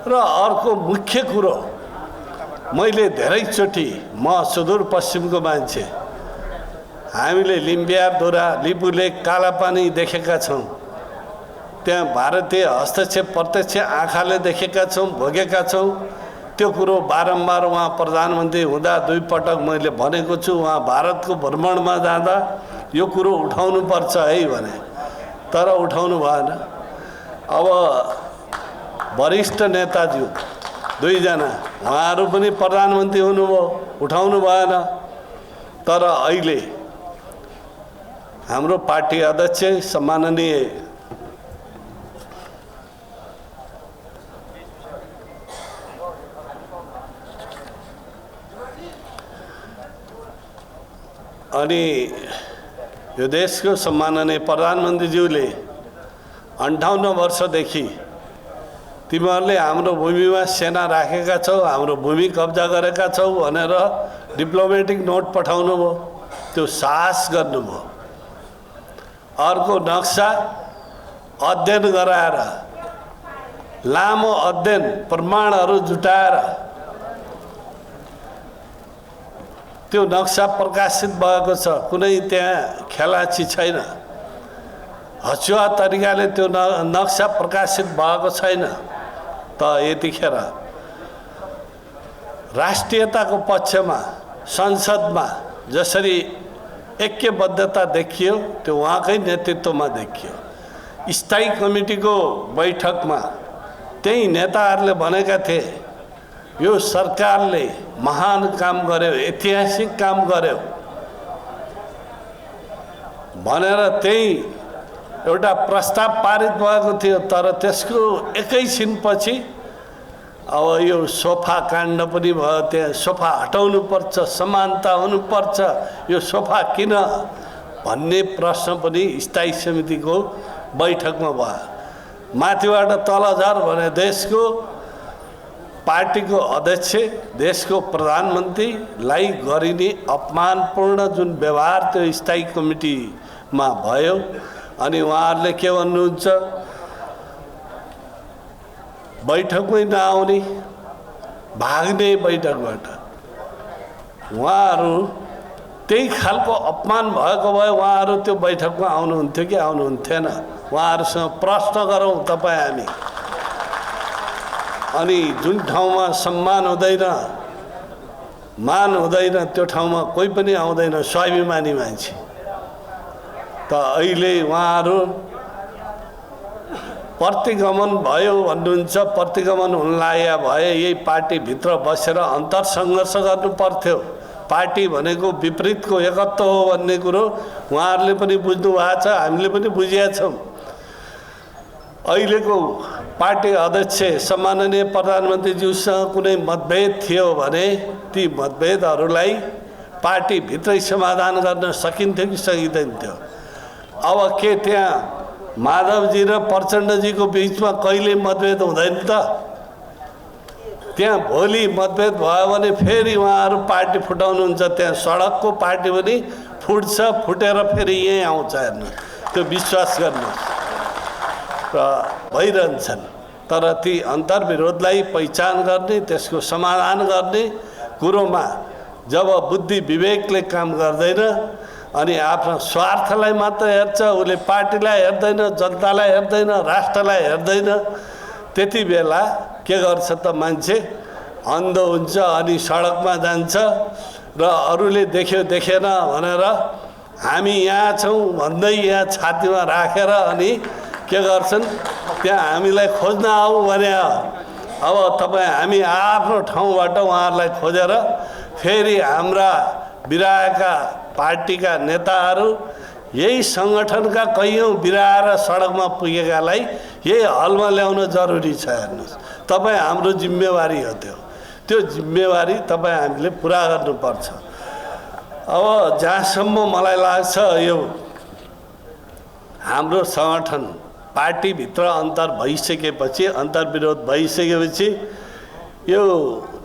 र अर्को मुख्य कुरो, मैले धेरैचोटि, म सुदूरपश्चिमको मान्छे, हामीले लिम्बियारधुरा, लिपुलेक, कालापानी देखेका छौँ। त्यहाँ भारतीय हस्तक्षेप प्रत्यक्ष आँखाले देखेका छौँ, भोगेका छौँ। त्यो कुरो बारम्बार उहाँ प्रधानमन्त्री हुँदा 2 पटक मैले भनेको छु। उहाँ भारतको भ्रमणमा जाँदा यो कुरो उठाउनुपर्छ है भने, तर उठाउनु भएन। अब वरिष्ठ नेताज्यू 2 जना, उहाँहरू पनि प्रधानमन्त्री हुनुभयो, उठाउनु भएन। तर अहिले हाम्रो पार्टी अध्यक्ष सम्माननीय अनि यो देशको सम्माननीय प्रधानमन्त्रीज्यूले 58 वर्षदेखि तिमीहरूले हाम्रो भूमिमा सेना राखेका छौ, हाम्रो भूमि कब्जा गरेका छौ भनेर डिप्लोमेटिक नोट पठाउनु भयो। त्यो साहस गर्नुभयो। अर्को नक्सा अध्ययन गराएर, लामो अध्ययन प्रमाणहरू जुटाएर त्यो नक्सा प्रकाशित भएको छ। कुनै त्यहाँ खेलाची छैन। हचुवा तरिकाले त्यो नक्सा प्रकाशित भएको छैन। त यतिखेर राष्ट्रियताको पक्षमा संसदमा जसरी ऐक्यबद्धता देखियो त्यो उहाँकै नेतृत्वमा देखियो। स्थायी कमिटीको बैठकमा त्यही नेताहरूले भनेका थिए यो सरकारले महान काम गर्यो, ऐतिहासिक काम गर्यो भनेर त्यही एउटा प्रस्ताव पारित भएको थियो। तर त्यसको एकैछिनपछि अब यो सोफा काण्ड पनि भयो। त्यहाँ सोफा हटाउनुपर्छ, समानता हुनुपर्छ, यो सोफा किन भन्ने प्रश्न पनि स्थायी समितिको बैठकमा भयो। माथिबाट तल झर भने देशको पार्टीको अध्यक्ष, देशको प्रधानमन्त्रीलाई गरिने अपमानपूर्ण जुन व्यवहार त्यो स्थायी कमिटीमा भयो। अनि उहाँहरूले के भन्नुहुन्छ, बैठकमै नआउने, भाग्ने बैठकबाट। उहाँहरू त्यही खालको अपमान भएको भए उहाँहरू त्यो बैठकमा आउनुहुन्थ्यो कि आउनुहुन्थेन? उहाँहरूसँग प्रश्न गरौँ तपाईँ हामी। अनि जुन ठाउँमा सम्मान हुँदैन, मान हुँदैन, त्यो ठाउँमा कोही पनि आउँदैन, स्वाभिमानी मान्छे। त अहिले उहाँहरू प्रतिगमन भयो भन्नुहुन्छ। प्रतिगमन हुन लागेका भए यही पार्टीभित्र बसेर अन्तर्सङ्घर्ष गर्नु पर्थ्यो। पार्टी भनेको विपरीतको एकत्व हो भन्ने कुरो उहाँहरूले पनि बुझ्नु भएको छ, हामीले पनि बुझेका छौँ। अहिलेको पार्टी अध्यक्ष सम्माननीय प्रधानमन्त्रीज्यूसँग कुनै मतभेद थियो भने ती मतभेदहरूलाई पार्टीभित्रै समाधान गर्न सकिन्थ्यो कि सकिँदैन थियो? अब के त्यहाँ माधवजी र प्रचण्डजीको बिचमा कहिले मतभेद हुँदैन त? त्यहाँ भोलि मतभेद भयो भने फेरि उहाँहरू पार्टी फुटाउनुहुन्छ। त्यहाँ सडकको पार्टी पनि फुट्छ, फुटेर फेरि यहीँ आउँछ। हेर्नु, त्यो विश्वास गर्नुहोस्। र भइरहन्छन्। तर ती अन्तर्विरोधलाई पहिचान गर्ने, त्यसको समाधान गर्ने कुरोमा जब बुद्धि विवेकले काम गर्दैन अनि आफ्नो स्वार्थलाई मात्र हेर्छ, उसले पार्टीलाई हेर्दैन, जनतालाई हेर्दैन, राष्ट्रलाई हेर्दैन, त्यति बेला के गर्छ त मान्छे? अन्ध हुन्छ अनि सडकमा जान्छ र अरूले देख्यो देखेन भनेर हामी यहाँ छौँ भन्दै यहाँ छातीमा राखेर अनि के गर्छन्? त्यहाँ हामीलाई खोज्न आऊ भने अब तपाईँ हामी आफ्नो ठाउँबाट उहाँहरूलाई खोजेर फेरि हाम्रा बिराएका पार्टीका नेताहरू यही सङ्गठनका कैयौँ बिराएर सडकमा पुगेकालाई यही हलमा ल्याउन जरुरी छ। हेर्नुहोस्, तपाईँ हाम्रो जिम्मेवारी हो। त्यो जिम्मेवारी तपाईँ हामीले पुरा गर्नुपर्छ। अब जहाँसम्म मलाई लाग्छ यो हाम्रो सङ्गठन पार्टीभित्र अन्तर भइसकेपछि, अन्तर्विरोध भइसकेपछि यो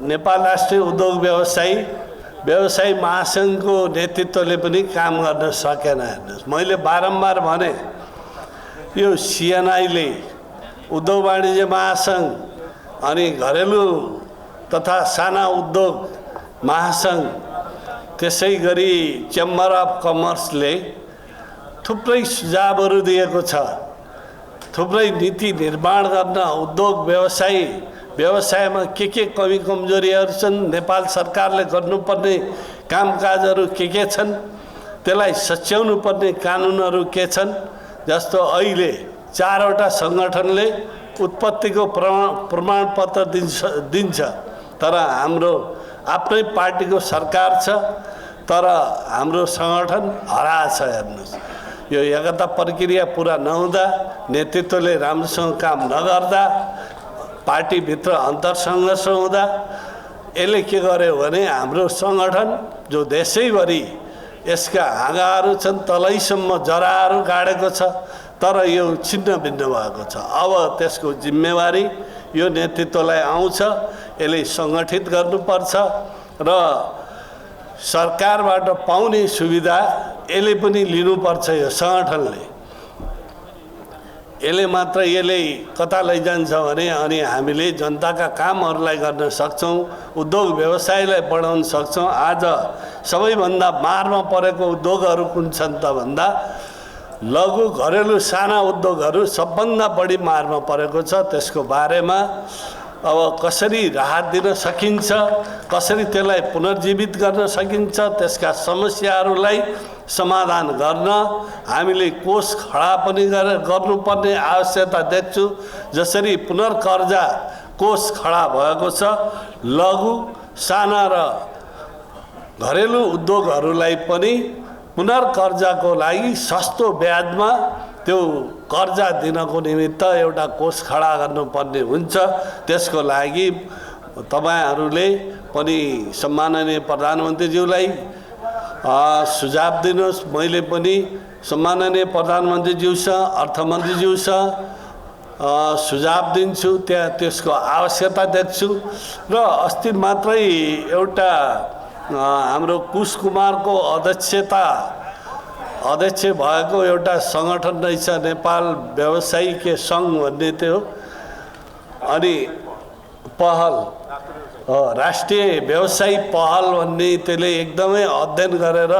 नेपाल राष्ट्रिय उद्योग व्यवसायी महासङ्घको नेतृत्वले पनि काम गर्न सकेन। हेर्नुहोस्, मैले बारम्बार भने यो सिएनआईले, उद्योग वाणिज्य महासङ्घ अनि घरेलु तथा साना उद्योग महासङ्घ, त्यसै गरी चेम्बर अफ कमर्सले थुप्रै सुझावहरू दिएको छ। थुप्रै नीति निर्माण गर्न, उद्योग व्यवसायमा के कमी कमजोरीहरू छन्, नेपाल सरकारले गर्नुपर्ने कामकाजहरू के छन्, त्यसलाई सच्याउनु पर्ने कानुनहरू के छन्। जस्तो अहिले 4वटा सङ्गठनले उत्पत्तिको प्रमाणपत्र दिन्छ, तर हाम्रो आफ्नै पार्टीको सरकार छ, तर हाम्रो सङ्गठन हराछ। हेर्नुहोस्, यो एकता प्रक्रिया पुरा नहुँदा, नेतृत्वले राम्रोसँग काम नगर्दा, पार्टीभित्र अन्तर्सङ्घर्ष हुँदा यसले के गर्यो भने हाम्रो सङ्गठन जो देशैभरि यसका हाँगाहरू छन्, तलैसम्म जराहरू गाडेको छ, तर यो छिन्न भिन्न भएको छ। अब त्यसको जिम्मेवारी यो नेतृत्वलाई आउँछ। यसले सङ्गठित गर्नुपर्छ र सरकारबाट पाउने सुविधा यसले पनि लिनुपर्छ। यो सङ्गठनले यसले मात्र यसले कता लैजान्छ भने अनि हामीले जनताका कामहरूलाई गर्न सक्छौँ, उद्योग व्यवसायलाई बढाउन सक्छौँ। आज सबैभन्दा मारमा परेको उद्योगहरू कुन छन् त भन्दा लघु घरेलु साना उद्योगहरू सबभन्दा बढी मारमा परेको छ। त्यसको बारेमा अब कसरी राहत दिन सकिन्छ, कसरी त्यसलाई पुनर्जीवित गर्न सकिन्छ, त्यसका समस्याहरूलाई समाधान गर्न हामीले कोष खडा पनि गर्नुपर्ने आवश्यकता देख्छु। जसरी पुनर्कर्जा कोष खडा भएको छ, लघु साना र घरेलु उद्योगहरूलाई पनि पुनर्कर्जाको लागि सस्तो ब्याजमा त्यो कर्जा दिनको निमित्त एउटा कोष खडा गर्नुपर्ने हुन्छ। त्यसको लागि तपाईहरूले पनि सम्माननीय प्रधानमन्त्रीज्यूलाई सुझाव दिनुहोस्। मैले पनि सम्माननीय प्रधानमन्त्रीज्यूसँग अर्थमन्त्रीज्यूसँग सुझाव दिन्छु, त्यहाँ त्यसको आवश्यकता देख्छु। र अस्ति मात्रै एउटा हाम्रो कुश कुमारको अध्यक्ष भएको एउटा सङ्गठन रहेछ, नेपाल व्यवसायिक सङ्घ भन्ने थियो। अनि पहल राष्ट्रिय व्यवसायी पहल भन्ने त्यसले एकदमै अध्ययन गरेर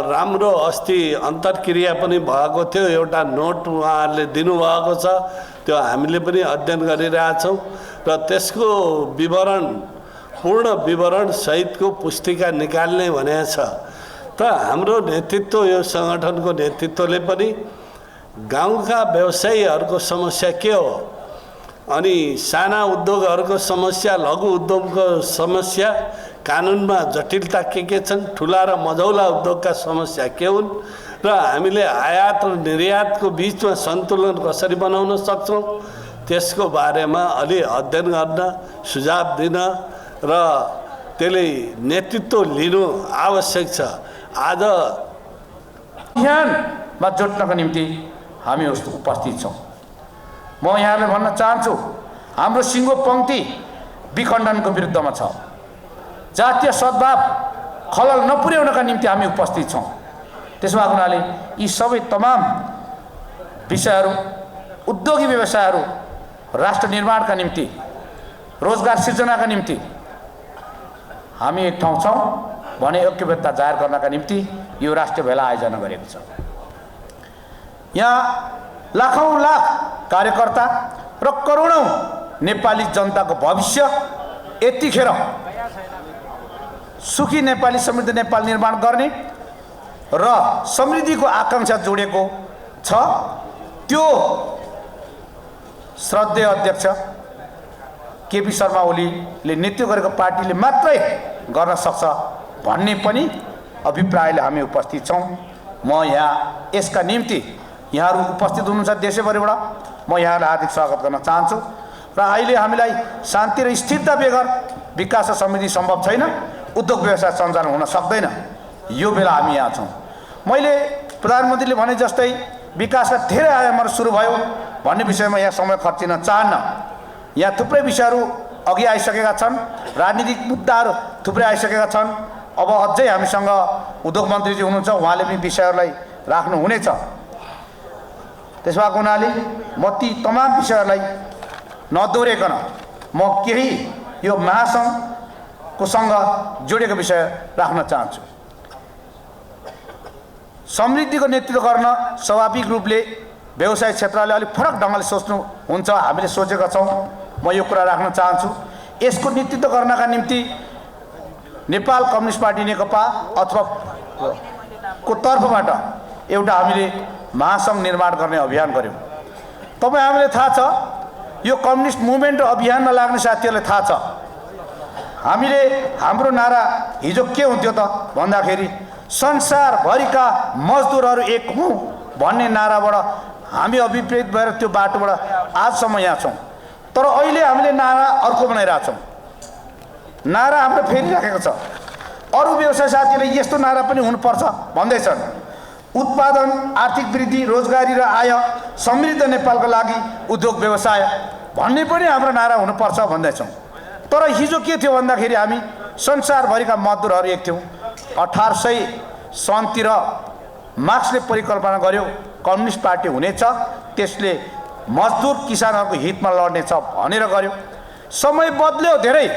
राम्रो अस्ति अन्तर्क्रिया पनि भएको थियो। एउटा नोट उहाँहरूले दिनुभएको छ, त्यो हामीले पनि अध्ययन गरिरहेछौँ र त्यसको विवरण पूर्ण विवरण सहितको पुस्तिका निकाल्ने भनेको छ। त हाम्रो नेतृत्व, यो सङ्गठनको नेतृत्वले पनि गाउँका व्यवसायीहरूको समस्या के हो, अनि साना उद्योगहरूको समस्या, लघु उद्योगको समस्या, कानुनमा जटिलता के छन्, ठुला र मझौला उद्योगका समस्या के हुन्, र हामीले आयात र निर्यातको बिचमा सन्तुलन कसरी बनाउन सक्छौँ, त्यसको बारेमा अलि अध्ययन गर्न, सुझाव दिन र त्यसले नेतृत्व लिनु आवश्यक छ। आज अभियानमा जोड्नको निम्ति हामी उपस्थित छौँ। म यहाँलाई भन्न चाहन्छु, हाम्रो सिङ्गो पङ्क्ति विखण्डनको विरुद्धमा छ। जातीय सद्भाव खलल नपुर्याउनका निम्ति हामी उपस्थित छौँ। त्यसमा हुनाले यी सबै तमाम विषयहरू, उद्योगी व्यवसायहरू राष्ट्र निर्माणका निम्ति, रोजगार सिर्जनाका निम्ति हामी एक ठाउँ छौँ भने ऐक्यबद्धता जाहेर गर्नका निम्ति यो राष्ट्रिय भेला आयोजना गरेको छ। यहाँ लाखौँ लाख कार्यकर्ता र करोडौँ नेपाली जनताको भविष्य यतिखेर सुखी नेपाली समृद्ध नेपाल निर्माण गर्ने र समृद्धिको आकांक्षा जोडेको छ। त्यो श्रद्धेय अध्यक्ष केपी शर्मा ओलीले नेतृत्व गरेको पार्टीले मात्रै गर्न सक्छ भन्ने पनि अभिप्रायले हामी उपस्थित छौँ। म यहाँ यसका निम्ति यहाँहरू उपस्थित हुनुहुन्छ देशैभरिबाट, म यहाँलाई हार्दिक स्वागत गर्न चाहन्छु। र अहिले हामीलाई शान्ति र स्थिरता बेगर विकास र समृद्धि सम्भव छैन, उद्योग व्यवसाय सञ्चालन हुन सक्दैन। यो बेला हामी यहाँ छौँ। मैले प्रधानमन्त्रीले भने जस्तै विकासका धेरै आयामहरू सुरु भयो भन्ने विषयमा यहाँ समय खर्चिन चाहन्न। यहाँ थुप्रै विषयहरू अघि आइसकेका छन्, राजनीतिक मुद्दाहरू थुप्रै आइसकेका छन्। अब अझै हामीसँग उद्योग मन्त्रीजी हुनुहुन्छ, उहाँले पनि विषयहरूलाई राख्नुहुनेछ। त्यस भएको हुनाले म ती तमाम विषयहरूलाई नदोहोरिकन म केही यो महासङ्घको सँग जोडेको विषय राख्न चाहन्छु। समृद्धिको नेतृत्व गर्न स्वाभाविक रूपले व्यवसाय क्षेत्रले अलिक फरक ढङ्गले सोच्नु हुन्छ, हामीले सोचेका छौँ। म यो कुरा राख्न चाहन्छु। यसको नेतृत्व गर्नका निम्ति नेपाल कम्युनिस्ट पार्टी नेकपा अथवा को तर्फबाट एउटा हामीले महासङ्घ निर्माण गर्ने अभियान गऱ्यौँ। तपाईँ हामीले थाहा छ, यो कम्युनिस्ट मुभमेन्ट र अभियानमा लाग्ने साथीहरूलाई थाहा छ, हामीले हाम्रो नारा हिजो के हुन्थ्यो त भन्दाखेरि संसारभरिका मजदुरहरू एक हौँ भन्ने नाराबाट हामी अभिप्रेत भएर त्यो बाटोबाट आजसम्म यहाँ छौँ। तर अहिले हामीले नारा अर्को बनाइरहेछौँ। नारा हाम्रो फेरिराखेको छ। अरू व्यवसाय साथीहरूले यस्तो नारा पनि हुनुपर्छ भन्दैछन्। उत्पादन, आर्थिक वृद्धि, रोजगारी र आय, समृद्ध नेपालको लागि उद्योग व्यवसाय भन्ने पनि हाम्रो नारा हुनुपर्छ भन्दैछौँ। तर हिजो के थियो भन्दाखेरि हामी संसारभरिका मजदुरहरू एक थियौँ। 1857 मार्क्सले परिकल्पना गर्यो कम्युनिस्ट पार्टी हुनेछ, त्यसले मजदुर किसानहरूको हितमा लड्नेछ भनेर गर्यो। समय बदल्यो धेरै,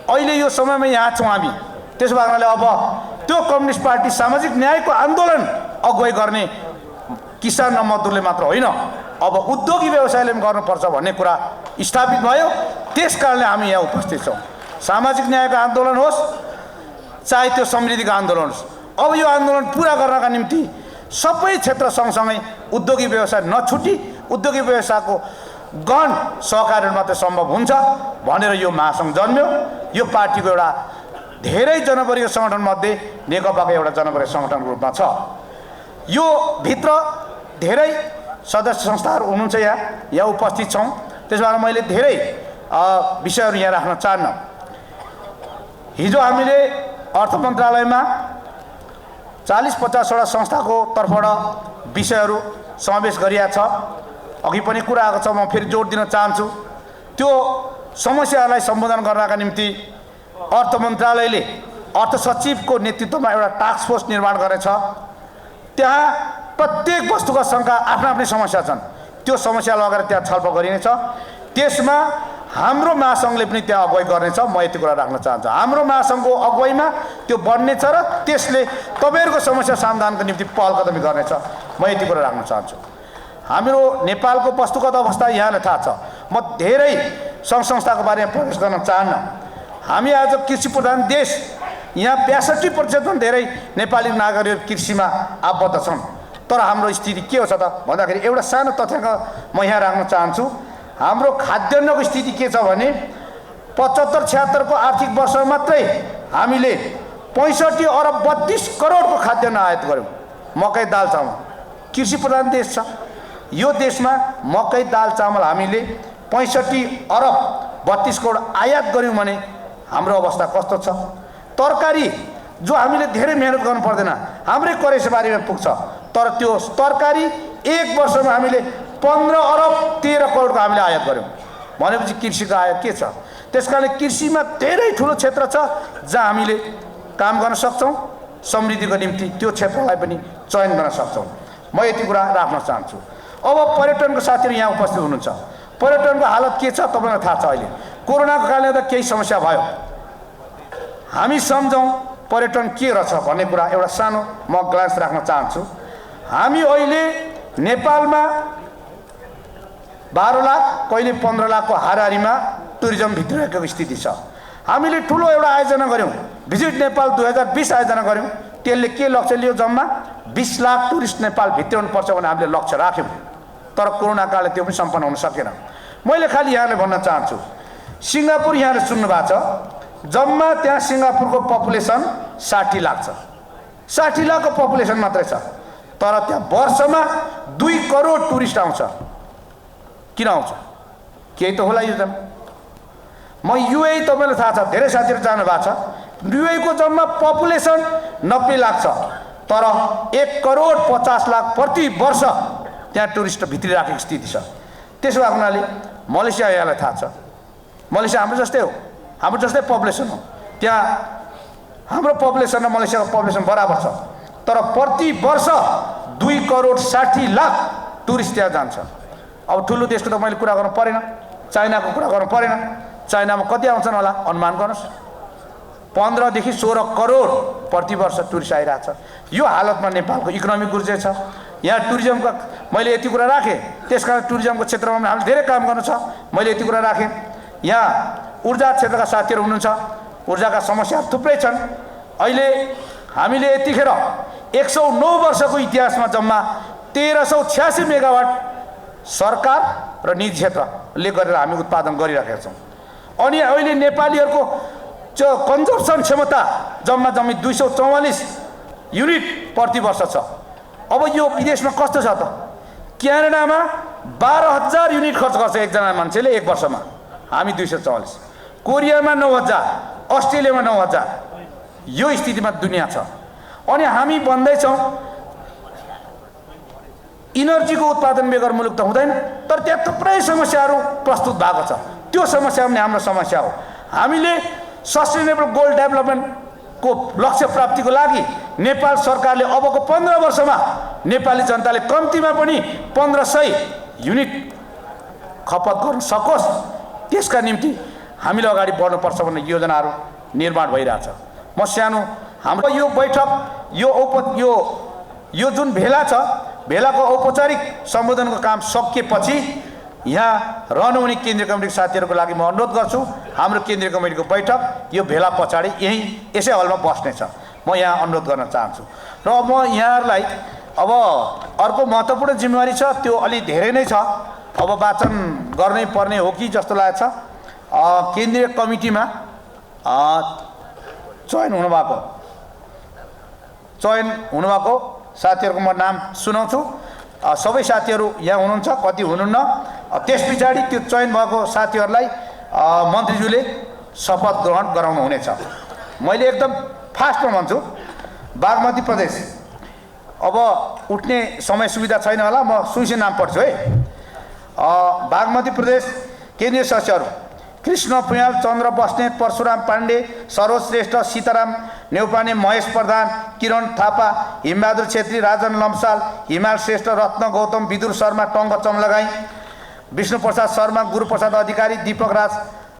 अहिले यो समयमा यहाँ छौँ हामी। त्यसो भएकोले अब त्यो कम्युनिस्ट पार्टी सामाजिक न्यायको आन्दोलन अगुवाई गर्ने किसान र मजदुरले मात्र होइन, अब उद्योगी व्यवसायले पनि गर्नुपर्छ भन्ने कुरा स्थापित भयो। त्यस कारणले हामी यहाँ उपस्थित छौँ। सामाजिक न्यायको आन्दोलन होस् चाहे त्यो समृद्धिको आन्दोलन होस्, अब यो आन्दोलन पुरा गर्नका निम्ति सबै क्षेत्र सँगसँगै उद्योगी व्यवसाय नछुटी उद्योगी व्यवसायको गहन सहकार्य मात्रै सम्भव हुन्छ भनेर यो महासङ्घ जन्म्यो। यो पार्टीको एउटा धेरै जनवर्गीय सङ्गठनमध्ये नेकपाको एउटा जनवर्गीय सङ्गठनको रूपमा छ। यो भित्र धेरै सदस्य संस्थाहरू हुनुहुन्छ, यहाँ उपस्थित छौँ। त्यसो भएर मैले धेरै विषयहरू यहाँ राख्न चाहन्न। हिजो हामीले अर्थ मन्त्रालयमा 40-50वटा संस्थाको तर्फबाट विषयहरू समावेश गरिएको छ। अघि पनि कुरा आएको छ, म फेरि जोड दिन चाहन्छु। त्यो समस्याहरूलाई सम्बोधन गर्नका निम्ति अर्थ मन्त्रालयले अर्थ सचिवको नेतृत्वमा एउटा टास्क फोर्स निर्माण गरेछ। त्यहाँ प्रत्येक वस्तुका सङ्घका आफ्ना आफ्नै समस्या छन्, त्यो समस्या लगेर त्यहाँ छलफल गरिनेछ। त्यसमा हाम्रो महासङ्घले पनि त्यहाँ अगुवाई गर्नेछ। म यति कुरा राख्न चाहन्छु, हाम्रो महासङ्घको अगुवाईमा त्यो बन्नेछ र त्यसले तपाईँहरूको समस्या समाधानको निम्ति पहल कदमी गर्नेछ। म यति कुरा राख्न चाहन्छु। हाम्रो नेपालको वस्तुगत अवस्था यहाँलाई थाहा छ। म धेरै सङ्घ संस्थाको बारेमा प्रवेश गर्न चाहन्न। हामी आज कृषि प्रधान देश, यहाँ 62% धेरै नेपाली नागरिकहरू कृषिमा आबद्ध छन्। तर हाम्रो स्थिति के हो त भन्दाखेरि एउटा सानो तथ्याङ्क म यहाँ राख्न चाहन्छु। हाम्रो खाद्यान्नको स्थिति के छ भने 75-76 को आर्थिक वर्षमा मात्रै हामीले 65 अरब 32 करोडको खाद्यान्न आयात गऱ्यौँ। मकै दाल चामल, कृषि प्रधान देश छ यो देशमा। मकै दाल चामल हामीले 65 अरब 32 करोड आयात गऱ्यौँ भने हाम्रो अवस्था कस्तो छ। तरकारी जो हामीले धेरै मेहनत गर्नु पर्दैन, हाम्रै करेसबारीमा पुग्छ, तर त्यो तरकारी एक वर्षमा हामीले 15 अरब 13 करोडको हामीले आयात गऱ्यौँ भनेपछि कृषिको आयात के छ। त्यस कारणले कृषिमा धेरै ठुलो क्षेत्र छ जहाँ हामीले काम गर्न सक्छौँ। समृद्धिको निम्ति त्यो क्षेत्रलाई पनि चयन गर्न सक्छौँ। म यति कुरा राख्न चाहन्छु। अब पर्यटनको साथीहरू यहाँ उपस्थित हुनुहुन्छ। पर्यटनको हालत के छ तपाईँलाई थाहा छ। अहिले कोरोनाको कारणले गर्दा केही समस्या भयो। हामी सम्झौँ पर्यटन के रहेछ भन्ने कुरा एउटा सानो म ग्लान्स राख्न चाहन्छु। हामी अहिले नेपालमा 12 लाख कहिले 15 लाखको हाराहारीमा टुरिज्म भित्रिरहेको स्थिति छ। हामीले ठुलो एउटा आयोजना गऱ्यौँ, भिजिट नेपाल 2020 आयोजना गऱ्यौँ। त्यसले के लक्ष्य लियो, जम्मा 20 लाख टुरिस्ट नेपाल भित्राउनु पर्छ भने हामीले लक्ष्य राख्यौँ। तर कोरोना कालले त्यो पनि सम्पन्न हुन सकेन। मैले खालि यहाँले भन्न चाहन्छु, सिङ्गापुर यहाँले सुन्नु भएको छ, जम्मा त्यहाँ सिङ्गापुरको पपुलेसन 60 लाख छ। 60 लाखको पपुलेसन मात्रै छ, तर त्यहाँ वर्षमा 2 करोड टुरिस्ट आउँछ। किन आउँछ? केही त होला। यो म युए तपाईँलाई थाहा छ, धेरै साथीहरू जानु भएको छ। युएको जम्मा पपुलेसन 90 लाख छ, तर 1 करोड 50 लाख प्रति वर्ष त्यहाँ टुरिस्ट भित्रिराखेको स्थिति छ। त्यसो भएको हुनाले मलेसिया यहाँलाई थाहा छ, मलेसिया हाम्रो जस्तै हो, हाम्रो जस्तै पपुलेसन हो। त्यहाँ हाम्रो पपुलेसन र मलेसियाको पपुलेसन बराबर छ, तर प्रति वर्ष 2 करोड 60 लाख टुरिस्ट त्यहाँ जान्छ। अब ठुलो देशको त मैले कुरा गर्नु परेन, चाइनाको कुरा गर्नु परेन। चाइनामा कति आउँछन् होला अनुमान गर्नुहोस्, 15 देखि 16 करोड प्रति वर्ष टुरिस्ट आइरहेछ। यो हालतमा नेपालको इकोनोमी गुर्जे छ। यहाँ टुरिज्मको मैले यति कुरा राखेँ, त्यसकारण टुरिज्मको क्षेत्रमा हामीले धेरै काम गर्नु छ। मैले यति कुरा राखेँ। यहाँ ऊर्जा क्षेत्रका साथीहरू हुनुहुन्छ, ऊर्जाका समस्याहरू थुप्रै छन्। अहिले हामीले यतिखेर 109 वर्षको इतिहासमा जम्मा 1386 मेगावाट सरकार र निजी क्षेत्रले गरेर हामी उत्पादन गरिरहेका छौँ। अनि अहिले नेपालीहरूको कन्जम्सन क्षमता जम्मा 244 युनिट प्रति वर्ष छ। अब यो विदेशमा कस्तो छ त? क्यानाडामा 12,000 युनिट खर्च गर्छ एकजना मान्छेले एक वर्षमा, हामी 244। कोरियामा 9,000, अस्ट्रेलियामा 9,000। यो स्थितिमा दुनियाँ छ। अनि हामी भन्दैछौँ इनर्जीको उत्पादन बेगर मुलुक त हुँदैन, तर त्यहाँ थुप्रै समस्याहरू प्रस्तुत भएको छ। त्यो समस्या पनि हाम्रो समस्या हो। हामीले सस्टेनेबल गोल डेभलपमेन्टको लक्ष्य प्राप्तिको लागि नेपाल सरकारले अबको 15 वर्षमा नेपाली जनताले कम्तीमा पनि 1500 युनिट खपत गर्न सकोस्, त्यसका निम्ति हामीले अगाडि बढ्नुपर्छ भन्ने योजनाहरू निर्माण भइरहेछ। म सानो हाम्रो यो बैठक यो जुन भेला छ, भेलाको औपचारिक सम्बोधनको काम सकिएपछि यहाँ रहनुहुने केन्द्रीय कमिटीको साथीहरूको लागि म अनुरोध गर्छु, हाम्रो केन्द्रीय कमिटीको बैठक यो भेला पछाडि यहीँ यसै हलमा बस्नेछ। म यहाँ अनुरोध गर्न चाहन्छु र म यहाँहरूलाई अब अर्को महत्त्वपूर्ण जिम्मेवारी छ, त्यो अलि धेरै नै छ, अब वाचन गर्नै पर्ने हो कि जस्तो लागेको छ। केन्द्रीय कमिटीमा चयन हुनुभएको साथीहरूको म नाम सुनाउँछु। सबै साथीहरू यहाँ हुनुहुन्छ, कति हुनुहुन्न। त्यस पछाडि त्यो चयन भएको साथीहरूलाई मन्त्रीज्यूले शपथ ग्रहण गराउनु हुनेछ। मैले एकदम फास्टमा भन्छु, बागमती प्रदेश अब उठ्ने समय सुविधा छैन होला, म सुइसे नाम पढ्छु है। बागमती प्रदेश केन्द्रीय सदस्यहरू कृष्ण पुयाल, चन्द्र बस्नेत, परशुराम पाण्डे, सरोज श्रेष्ठ, सीताराम नेउपाने, महेश प्रधान, किरण थापा, हिमबहादुर छेत्री, राजन लम्साल, हिमाल श्रेष्ठ, रत्न गौतम, विदुर शर्मा, टङ्क चमलगाई, विष्णु प्रसाद शर्मा, गुरुप्रसाद अधिकारी, दीपक राज